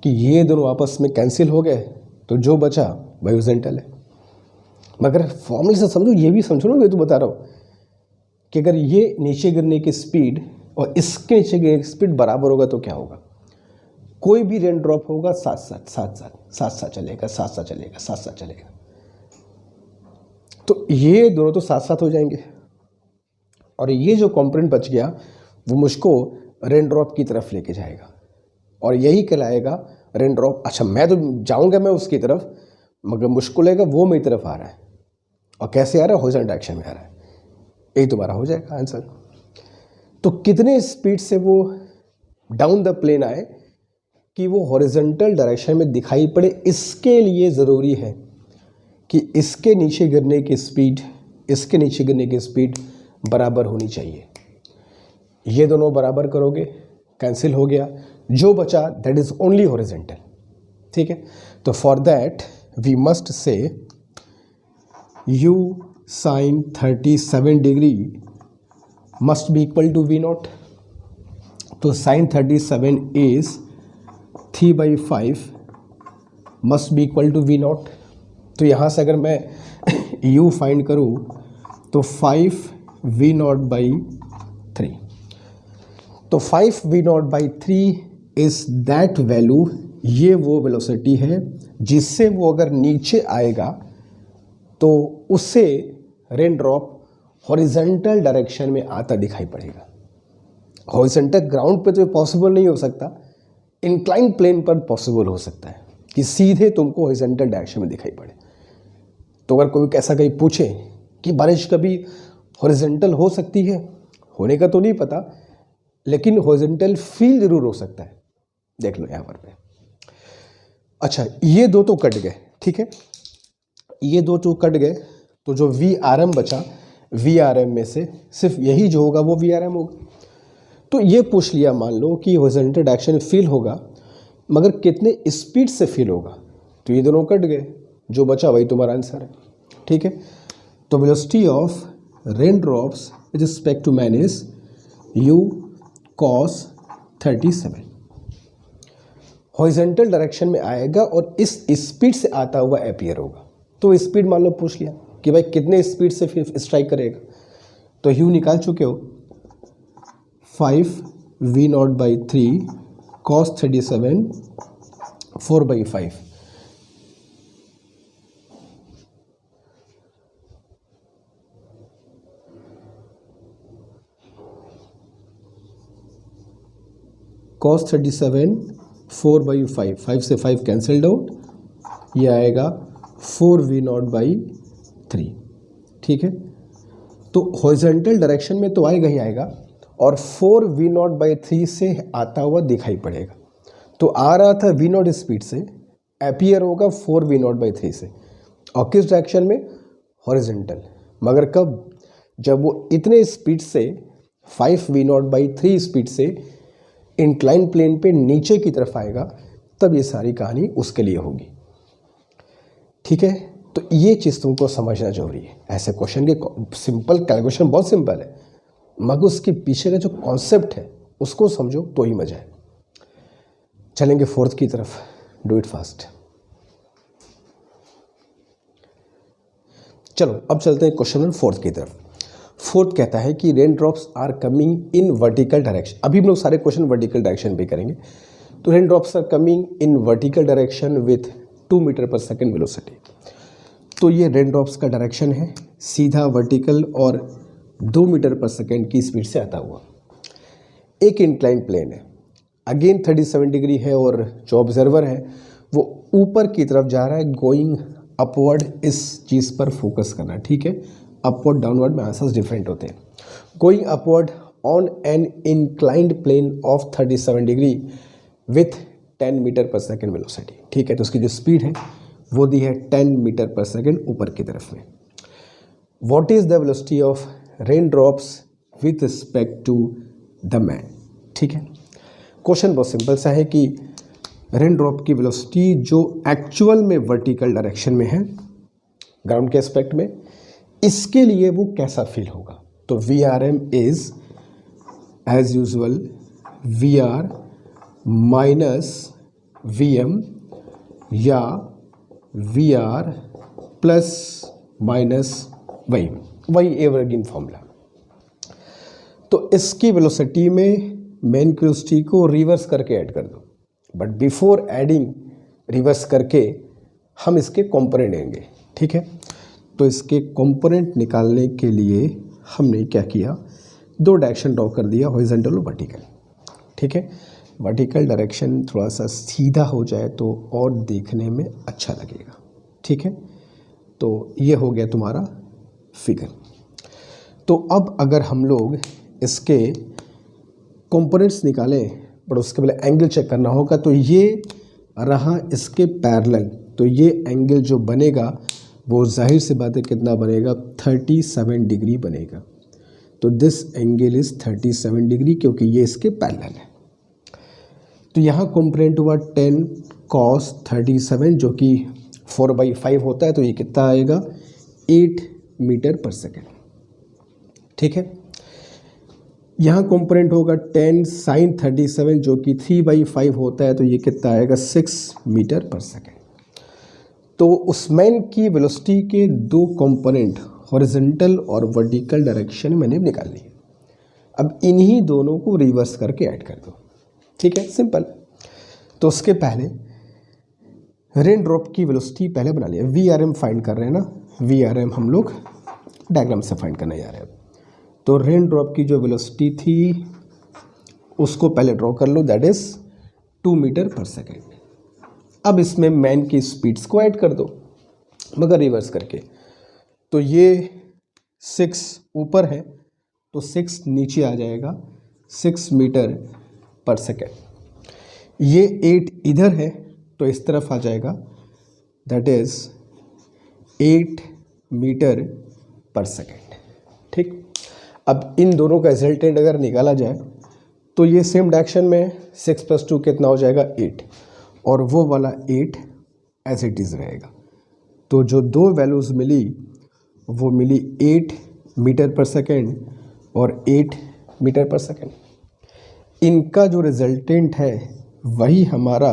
कि ये दोनों आपस में कैंसिल हो गए, तो जो बचा वही हॉरिजॉन्टल है। मगर फॉर्मूले से समझो, ये भी समझो ना, मैं तो बता रहा हूँ कि अगर ये नीचे गिरने की स्पीड और इसके नीचे गिरने की स्पीड बराबर होगा तो क्या होगा, कोई भी रेन ड्रॉप होगा साथ साथ साथ साथ साथ साथ चलेगा, साथ साथ चलेगा, साथ साथ चलेगा। तो ये दोनों तो साथ साथ हो जाएंगे और ये जो कंपोनेंट बच गया वो मुझको रेन ड्रॉप की तरफ लेके जाएगा और यही कहलाएगा रेन ड्रॉप। अच्छा, मैं तो जाऊंगा मैं उसकी तरफ, मगर मुझको लगेगा वो मेरी तरफ आ रहा है। और कैसे आ रहा है, हॉरिजॉन्टल डायरेक्शन में आ रहा है। यही तुम्हारा हो जाएगा आंसर। तो कितने स्पीड से वो डाउन द प्लेन आए कि वो हॉरिजॉन्टल डायरेक्शन में दिखाई पड़े, इसके लिए ज़रूरी है कि इसके नीचे गिरने की स्पीड, इसके नीचे गिरने की स्पीड बराबर होनी चाहिए। ये दोनों बराबर करोगे, कैंसिल हो गया, जो बचा दैट इज ओनली हॉरिजॉन्टल। ठीक है, तो for that we must say u sin 37 degree must be equal to v naught. तो sin 37 is 3/5 must be equal to v naught. तो यहाँ से अगर मैं u फाइंड करूँ तो 5v0/3। तो 5v0/3 इज दैट वैल्यू, ये वो वेलोसिटी है जिससे वो अगर नीचे आएगा तो उससे रेन ड्रॉप हॉरिजॉन्टल डायरेक्शन में आता दिखाई पड़ेगा। हॉरिजॉन्टल ग्राउंड पे तो पॉसिबल नहीं हो सकता, इंक्लाइन प्लेन पर पॉसिबल हो सकता है कि सीधे तुमको हॉरिजॉन्टल डायरेक्शन में दिखाई पड़े। तो अगर कोई ऐसा कहीं पूछे कि बारिश कभी हॉरिजॉन्टल हो सकती है, होने का तो नहीं पता, लेकिन हॉरिजॉन्टल फील जरूर हो सकता है। देख लो यहाँ पर। अच्छा, ये दो तो कट गए, ठीक है, ये दो तो कट गए, तो जो VRM बचा, VRM में से सिर्फ यही जो होगा वो VRM होगा। तो ये पूछ लिया, मान लो कि हॉरिजॉन्टल डायरेक्शन में फील होगा, मगर कितने स्पीड से फील होगा, तो ये दोनों कट गए, जो बचा वही तुम्हारा आंसर है। ठीक है, तो velocity of rain drops with respect to man is u cos 37। Horizontal direction में आएगा और इस स्पीड से आता हुआ अपीयर होगा। तो स्पीड मान लो पूछ लिया कि भाई कितने स्पीड से फिर स्ट्राइक करेगा, तो u निकाल चुके हो, 5v0/3 cos 37 4/5। cos 37 4/5, 5 से 5 कैंसल्ड आउट, ये आएगा 4v0/3। ठीक है, तो हॉरिजॉन्टल डायरेक्शन में तो आएगा ही आएगा और 4v0/3 से आता हुआ दिखाई पड़ेगा। तो आ रहा था v0 स्पीड से, अपीयर होगा 4v0/3 से, और किस डायरेक्शन में, हॉरिजॉन्टल। मगर कब, जब वो इतने स्पीड से 5v0/3 स्पीड से इंक्लाइन प्लेन पे नीचे की तरफ आएगा, तब ये सारी कहानी उसके लिए होगी। ठीक है, तो ये चीज़ तुमको समझना जरूरी है। ऐसे क्वेश्चन के सिंपल कैलकुलेशन बहुत सिंपल है, मगर उसके पीछे का जो कॉन्सेप्ट है उसको समझो तो ही मजा है। चलेंगे फोर्थ की तरफ, डू इट फास्ट। चलो अब चलते हैं क्वेश्चन नंबर फोर्थ की तरफ। फोर्थ कहता है कि rain drops are coming in vertical direction. अभी हम लोग सारे क्वेश्चन वर्टिकल डायरेक्शन पे करेंगे। तो rain drops are coming in vertical direction with 2 metre पर सेकेंड वेलोसिटी। तो ये रेन ड्रॉप्स का डायरेक्शन है, सीधा वर्टिकल और 2 मीटर पर सेकेंड की स्पीड से आता हुआ। एक इंक्लाइन प्लेन है, अगेन 37 डिग्री है और जो ऑब्जर्वर है वो ऊपर की तरफ जा रहा है, गोइंग अपवर्ड। इस चीज़ पर फोकस करना, ठीक है। अपवर्ड डाउनवर्ड में आंसर्स डिफरेंट होते हैं। Going upward on an inclined plane of 37 degree with 10 metre पर सेकेंड वेलोसिटी, ठीक है। तो उसकी जो स्पीड है वो दी है 10 मीटर पर सेकेंड ऊपर की तरफ में। What is the velocity of rain drops with respect to the man, ठीक है। क्वेश्चन बहुत सिंपल सा है कि रेन ड्रॉप की वेलोसिटी जो एक्चुअल में वर्टिकल डायरेक्शन में है, ग्राउंड के एस्पेक्ट में, इसके लिए वो कैसा फील होगा। तो V R M is as usual V R minus V M या वी आर प्लस माइनस वही एवरग्रीन फॉर्मूला। तो इसकी वेलोसिटी में मेन की वेलोसिटी को रिवर्स करके ऐड कर दो, बट बिफोर एडिंग रिवर्स करके हम इसके कंपोनेंट लेंगे, ठीक है। तो इसके कंपोनेंट निकालने के लिए हमने क्या किया, 2 डायरेक्शन ड्रॉ कर दिया, हॉरिजॉन्टल और वर्टिकल, ठीक है। वर्टिकल डायरेक्शन थोड़ा सा सीधा हो जाए तो और देखने में अच्छा लगेगा, ठीक है। तो ये हो गया तुम्हारा फिगर। तो अब अगर हम लोग इसके कंपोनेंट्स निकालें, बट उसके पहले एंगल चेक करना होगा। तो ये रहा इसके पैरेलल, तो ये एंगल जो बनेगा वो जाहिर सी बात है कितना बनेगा, 37 डिग्री बनेगा। तो दिस एंगल इज 37 डिग्री क्योंकि ये इसके पैरेलल है। तो यहाँ कंपोनेंट हुआ 10 cos 37 जो कि 4/5 होता है, तो ये कितना आएगा, 8 मीटर पर सेकेंड, ठीक है। यहाँ कंपोनेंट होगा 10 sin 37 जो कि 3/5 होता है, तो ये कितना आएगा, 6 मीटर पर सेकेंड। तो उस मैन की वेलोसिटी के 2 कंपोनेंट हॉरिजॉन्टल और वर्टिकल डायरेक्शन मैंने निकाल लिए। अब इन्हीं दोनों को रिवर्स करके ऐड कर दो, ठीक है, सिंपल। तो उसके पहले रेन ड्रॉप की वेलोसिटी पहले बना लिया। वी आर एम फाइंड कर रहे हैं ना, वी आर एम हम लोग डायग्राम से फाइंड करने जा रहे हैं। तो रेन ड्रॉप की जो वेलोसिटी थी उसको पहले ड्रॉ कर लो, दैट इज 2 मीटर पर सेकेंड। अब इसमें मैन की स्पीड्स को ऐड कर दो, मगर रिवर्स करके। तो ये 6 ऊपर है तो 6 नीचे आ जाएगा, 6 मीटर पर सेकेंड। ये 8 इधर है तो इस तरफ आ जाएगा, दैट इज 8 मीटर पर सेकेंड, ठीक। अब इन दोनों का रिजल्टेंट अगर निकाला जाए तो ये सेम डायरेक्शन में 6 + 2 कितना हो जाएगा, 8, और वो वाला 8 एज इट इज़ रहेगा। तो जो 2 वैल्यूज़ मिली वो मिली 8 मीटर पर सेकेंड और 8 मीटर पर सेकेंड। इनका जो रिजल्टेंट है वही हमारा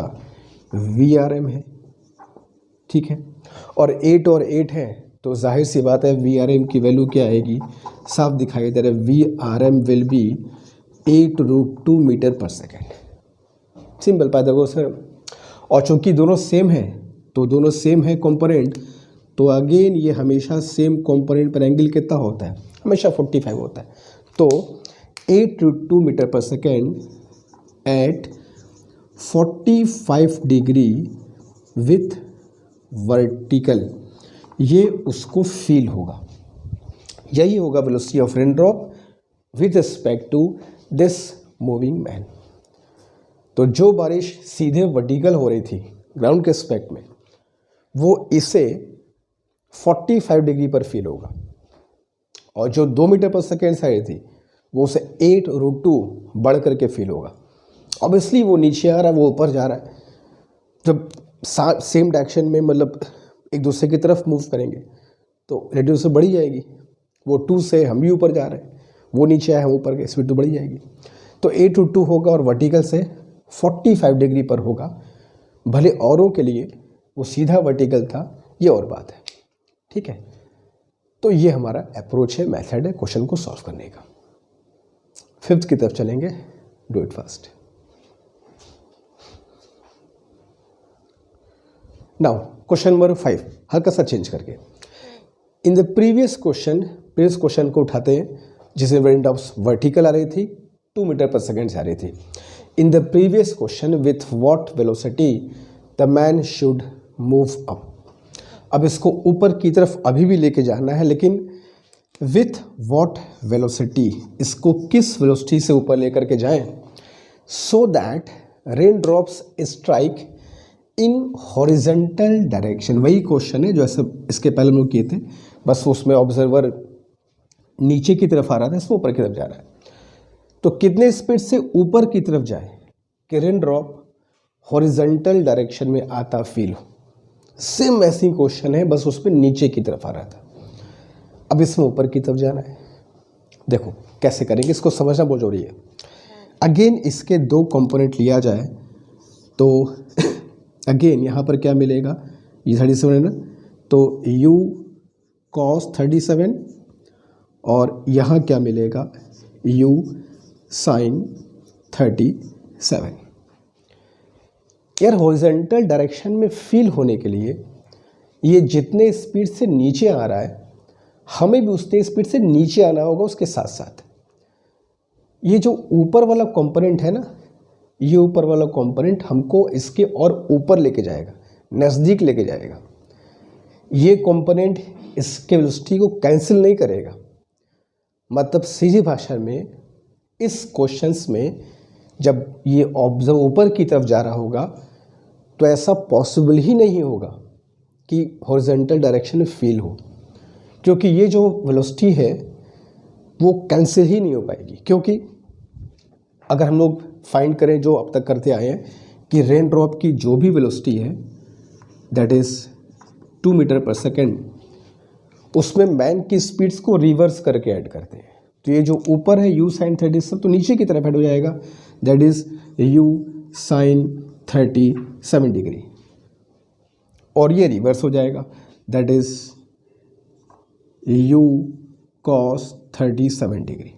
VRM है, ठीक है। और 8 है तो जाहिर सी बात है VRM की वैल्यू क्या आएगी, साफ दिखाई दे रहा है, VRM विल बी 8√2 मीटर पर सेकेंड। Simple Pythagoras. और चूंकि दोनों सेम है तो दोनों सेम है कंपोनेंट, तो अगेन ये हमेशा सेम कंपोनेंट पर एंगल कितना होता है, हमेशा 45 होता है। तो 8√2 मीटर पर second at 45 degree with vertical, ये उसको फील होगा। यही होगा velocity of rain drop with respect to this moving man. तो जो बारिश सीधे वर्टिकल हो रही थी ग्राउंड के रिस्पेक्ट में, वो इसे 45 डिग्री पर फील होगा, और जो 2 मीटर पर सेकेंड से आ रही थी वो उसे 8√2 बढ़ करके फील होगा। ऑब्वियसली वो नीचे आ रहा है, वो ऊपर जा रहा है। जब सेम डायरेक्शन में मतलब एक दूसरे की तरफ मूव करेंगे तो रेडियस से बढ़ी जाएगी। वो 2 से हम भी ऊपर जा रहे हैं, वो नीचे आए हम ऊपर गए, स्पीड तो बढ़ी जाएगी। तो 8√2 होगा और वर्टिकल से 45 डिग्री पर होगा। भले औरों के लिए वो सीधा वर्टिकल था, ये और बात है, ठीक है। तो ये हमारा अप्रोच है, मेथड है क्वेश्चन को सॉल्व करने का। 5th की तरफ चलेंगे, do it fast. Now question number 5 हल्का सा चेंज करके, इन द प्रीवियस क्वेश्चन को उठाते हैं जिसमें रेन ड्रॉप्स वर्टिकल आ रही थी, 2 मीटर पर सेकेंड से आ रही थी। In the previous question with what velocity the man should move up. अब इसको ऊपर की तरफ अभी भी लेके जाना है, लेकिन विथ व्हाट वेलोसिटी, इसको किस वेलोसिटी से ऊपर लेकर के जाएं so that rain drops strike in horizontal direction. वही क्वेश्चन है जो ऐसे इसके पहले हम लोग किए थे, बस उसमें ऑब्जर्वर नीचे की तरफ आ रहा था, इसमें ऊपर की तरफ जा रहा है। तो कितने स्पीड से ऊपर की तरफ जाए कि रेन ड्रॉप हॉरिजेंटल डायरेक्शन में आता फील हो। सेम ऐसी क्वेश्चन है, बस उसमें नीचे की तरफ आ रहा था, अब इसमें ऊपर की तरफ जाना है। देखो कैसे करेंगे, इसको समझना बहुत जरूरी है। अगेन इसके 2 कंपोनेंट लिया जाए तो अगेन यहाँ पर क्या मिलेगा, ये 37 है ना, तो u cos 37 और यहाँ क्या मिलेगा u sin 37। यार हॉरिजॉन्टल डायरेक्शन में फील होने के लिए ये जितने स्पीड से नीचे आ रहा है हमें भी उतने स्पीड से नीचे आना होगा। उसके साथ साथ ये जो ऊपर वाला कंपोनेंट है ना, ये ऊपर वाला कंपोनेंट हमको इसके और ऊपर लेके जाएगा, नज़दीक लेके जाएगा। ये कंपोनेंट इसके वेलोसिटी को कैंसिल नहीं करेगा। मतलब सीधी भाषा में इस क्वेश्चंस में जब ये ऑब्जर्व ऊपर की तरफ जा रहा होगा तो ऐसा पॉसिबल ही नहीं होगा कि हॉरिजॉन्टल डायरेक्शन में फील हो, क्योंकि ये जो वेलोसिटी है वो कैंसिल ही नहीं हो पाएगी। क्योंकि अगर हम लोग फाइंड करें जो अब तक करते आए हैं कि रेन ड्रॉप की जो भी वेलोसिटी है दैट इज़ 2 मीटर पर सेकेंड, उसमें मैन की स्पीड्स को रिवर्स करके ऐड करते हैं। तो ये जो ऊपर है u sin 37 तो नीचे की तरफ ऐड हो जाएगा, that is u sin 37 degree, और ये रिवर्स हो जाएगा, that is u cos 37 degree.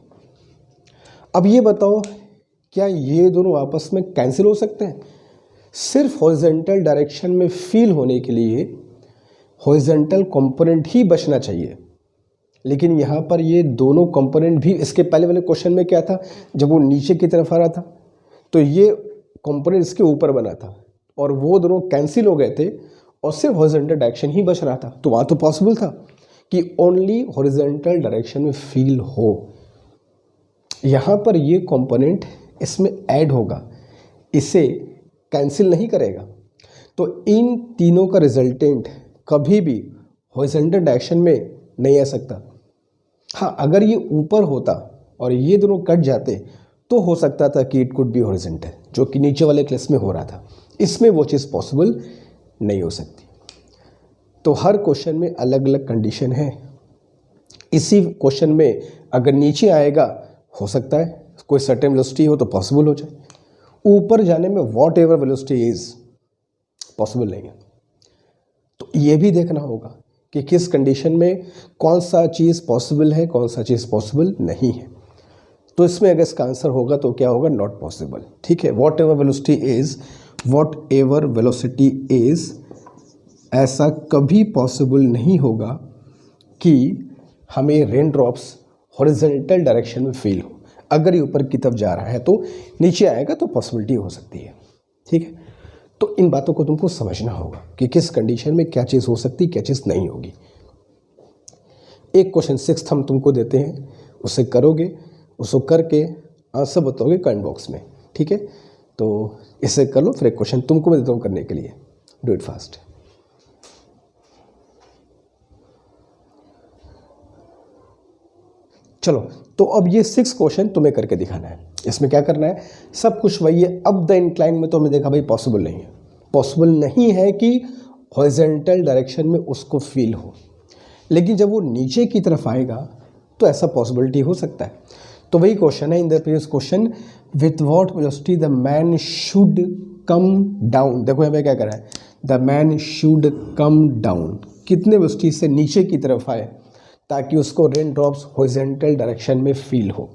अब ये बताओ क्या ये दोनों आपस में कैंसिल हो सकते हैं? सिर्फ हॉरिजॉन्टल डायरेक्शन में फील होने के लिए हॉरिजॉन्टल कंपोनेंट ही बचना चाहिए, लेकिन यहाँ पर ये दोनों कंपोनेंट भी, इसके पहले वाले क्वेश्चन में क्या था, जब वो नीचे की तरफ आ रहा था तो ये कंपोनेंट इसके ऊपर बना था और वो दोनों कैंसिल हो गए थे और सिर्फ हॉरिजॉन्टल डायरेक्शन ही बच रहा था। तो वहाँ तो पॉसिबल था कि ओनली हॉरिजॉन्टल डायरेक्शन में फील हो। यहाँ पर ये कंपोनेंट इसमें ऐड होगा, इसे कैंसिल नहीं करेगा। तो इन तीनों का रिजल्टेंट कभी भी हॉरिजॉन्टल डायरेक्शन में नहीं आ सकता। हाँ, अगर ये ऊपर होता और ये दोनों कट जाते तो हो सकता था कि इट कुड बी हॉरिजॉन्टल, जो कि नीचे वाले केस में हो रहा था। इसमें वो चीज़ पॉसिबल नहीं हो सकती। तो हर क्वेश्चन में अलग अलग कंडीशन है। इसी क्वेश्चन में अगर नीचे आएगा हो सकता है कोई सर्टेन वेलोसिटी हो तो पॉसिबल हो जाए, ऊपर जाने में what ever velocity is possible नहीं है। तो ये भी देखना होगा कि किस कंडीशन में कौन सा चीज़ पॉसिबल है, कौन सा चीज़ पॉसिबल नहीं है। तो इसमें अगर इसका आंसर होगा तो क्या होगा, नॉट पॉसिबल। ठीक है, वॉट एवर वेलोसिटी इज, ऐसा कभी पॉसिबल नहीं होगा कि हमें रेन ड्रॉप्स हॉरिजॉन्टल डायरेक्शन में फील हो। अगर ये ऊपर की तरफ जा रहा है तो नीचे आएगा तो पॉसिबिलिटी हो सकती है। ठीक है, तो इन बातों को तुमको समझना होगा कि किस कंडीशन में क्या चीज़ हो सकती है, क्या चीज़ नहीं होगी। एक क्वेश्चन 6 हम तुमको देते हैं, उसे करोगे, उसको करके आंसर बताओगे कमेंट बॉक्स में। ठीक है, तो इसे कर लो, फिर एक क्वेश्चन तुमको मैं देता हूँ करने के लिए, डू इट फास्ट। चलो, तो अब ये 6 क्वेश्चन तुम्हें करके दिखाना है। इसमें क्या करना है, सब कुछ वही है। अब द इंक्लाइन में तो हमने देखा भाई पॉसिबल नहीं है, पॉसिबल नहीं है कि हॉरिजॉन्टल डायरेक्शन में उसको फील हो, लेकिन जब वो नीचे की तरफ आएगा तो ऐसा पॉसिबिलिटी हो सकता है। तो वही क्वेश्चन है in the previous question, with what velocity the man should come down. देखो यहाँ पे क्या कर रहा है, the man should come down, कितने वेलोसिटी से नीचे की तरफ आए ताकि उसको रेन ड्रॉप्स हॉरिजॉन्टल डायरेक्शन में फील हो।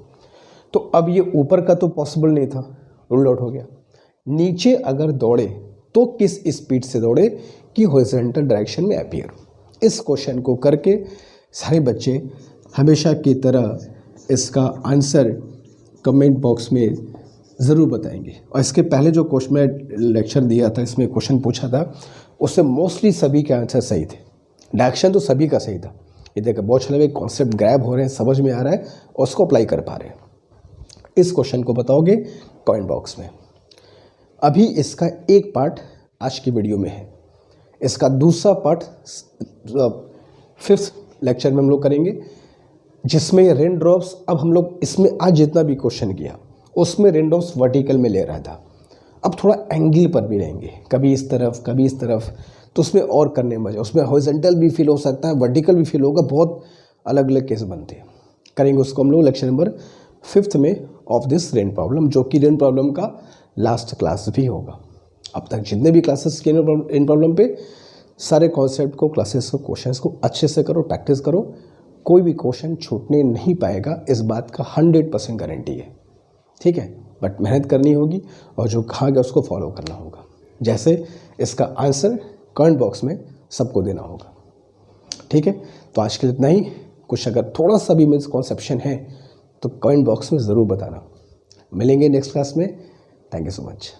तो अब ये ऊपर का तो पॉसिबल नहीं था, रूल आउट हो गया। नीचे अगर दौड़े तो किस स्पीड से दौड़े कि हॉरिजॉन्टल डायरेक्शन में अपीयर हो। इस क्वेश्चन को करके सारे बच्चे हमेशा की तरह इसका आंसर कमेंट बॉक्स में ज़रूर बताएंगे। और इसके पहले जो क्वेश्चन में लेक्चर दिया था, इसमें क्वेश्चन पूछा था, उससे मोस्टली सभी के आंसर सही थे। डायरेक्शन तो सभी का सही था। ये देखो बहुत अच्छा लगे, कॉन्सेप्ट ग्रैब हो रहे हैं, समझ में आ रहा है और उसको अप्लाई कर पा रहे हैं। इस क्वेश्चन को बताओगे कमेंट बॉक्स में। अभी इसका एक पार्ट आज की वीडियो में है, इसका दूसरा पार्ट 5th लेक्चर में हम लोग करेंगे, जिसमें रेन ड्रॉप्स, अब हम लोग इसमें आज जितना भी क्वेश्चन किया उसमें रेन ड्रॉप्स वर्टिकल में ले रहा था, अब थोड़ा एंगल पर भी रहेंगे, कभी इस तरफ कभी इस तरफ, तो उसमें और करने में मजा, उसमें हॉरिजॉन्टल भी फील हो सकता है, वर्टिकल भी फील होगा, बहुत अलग अलग केस बनते हैं। करेंगे उसको हम लोग लेक्चर नंबर 5th में ऑफ दिस रेन प्रॉब्लम, जो कि रेन प्रॉब्लम का लास्ट क्लास भी होगा। अब तक जितने भी क्लासेस किए रेन प्रॉब्लम पे, सारे कॉन्सेप्ट को, क्लासेस को, क्वेश्चंस को अच्छे से करो, प्रैक्टिस करो, कोई भी क्वेश्चन छूटने नहीं पाएगा, इस बात का 100% गारंटी है। ठीक है, बट मेहनत करनी होगी और जो कहा गया उसको फॉलो करना होगा। जैसे इसका आंसर कमेंट बॉक्स में सबको देना होगा। ठीक है, तो आज के लिए इतना ही। कुछ अगर थोड़ा सा भी मिसकॉन्सेप्शन है तो कमेंट बॉक्स में ज़रूर बताना। मिलेंगे नेक्स्ट क्लास में। Thank you so much.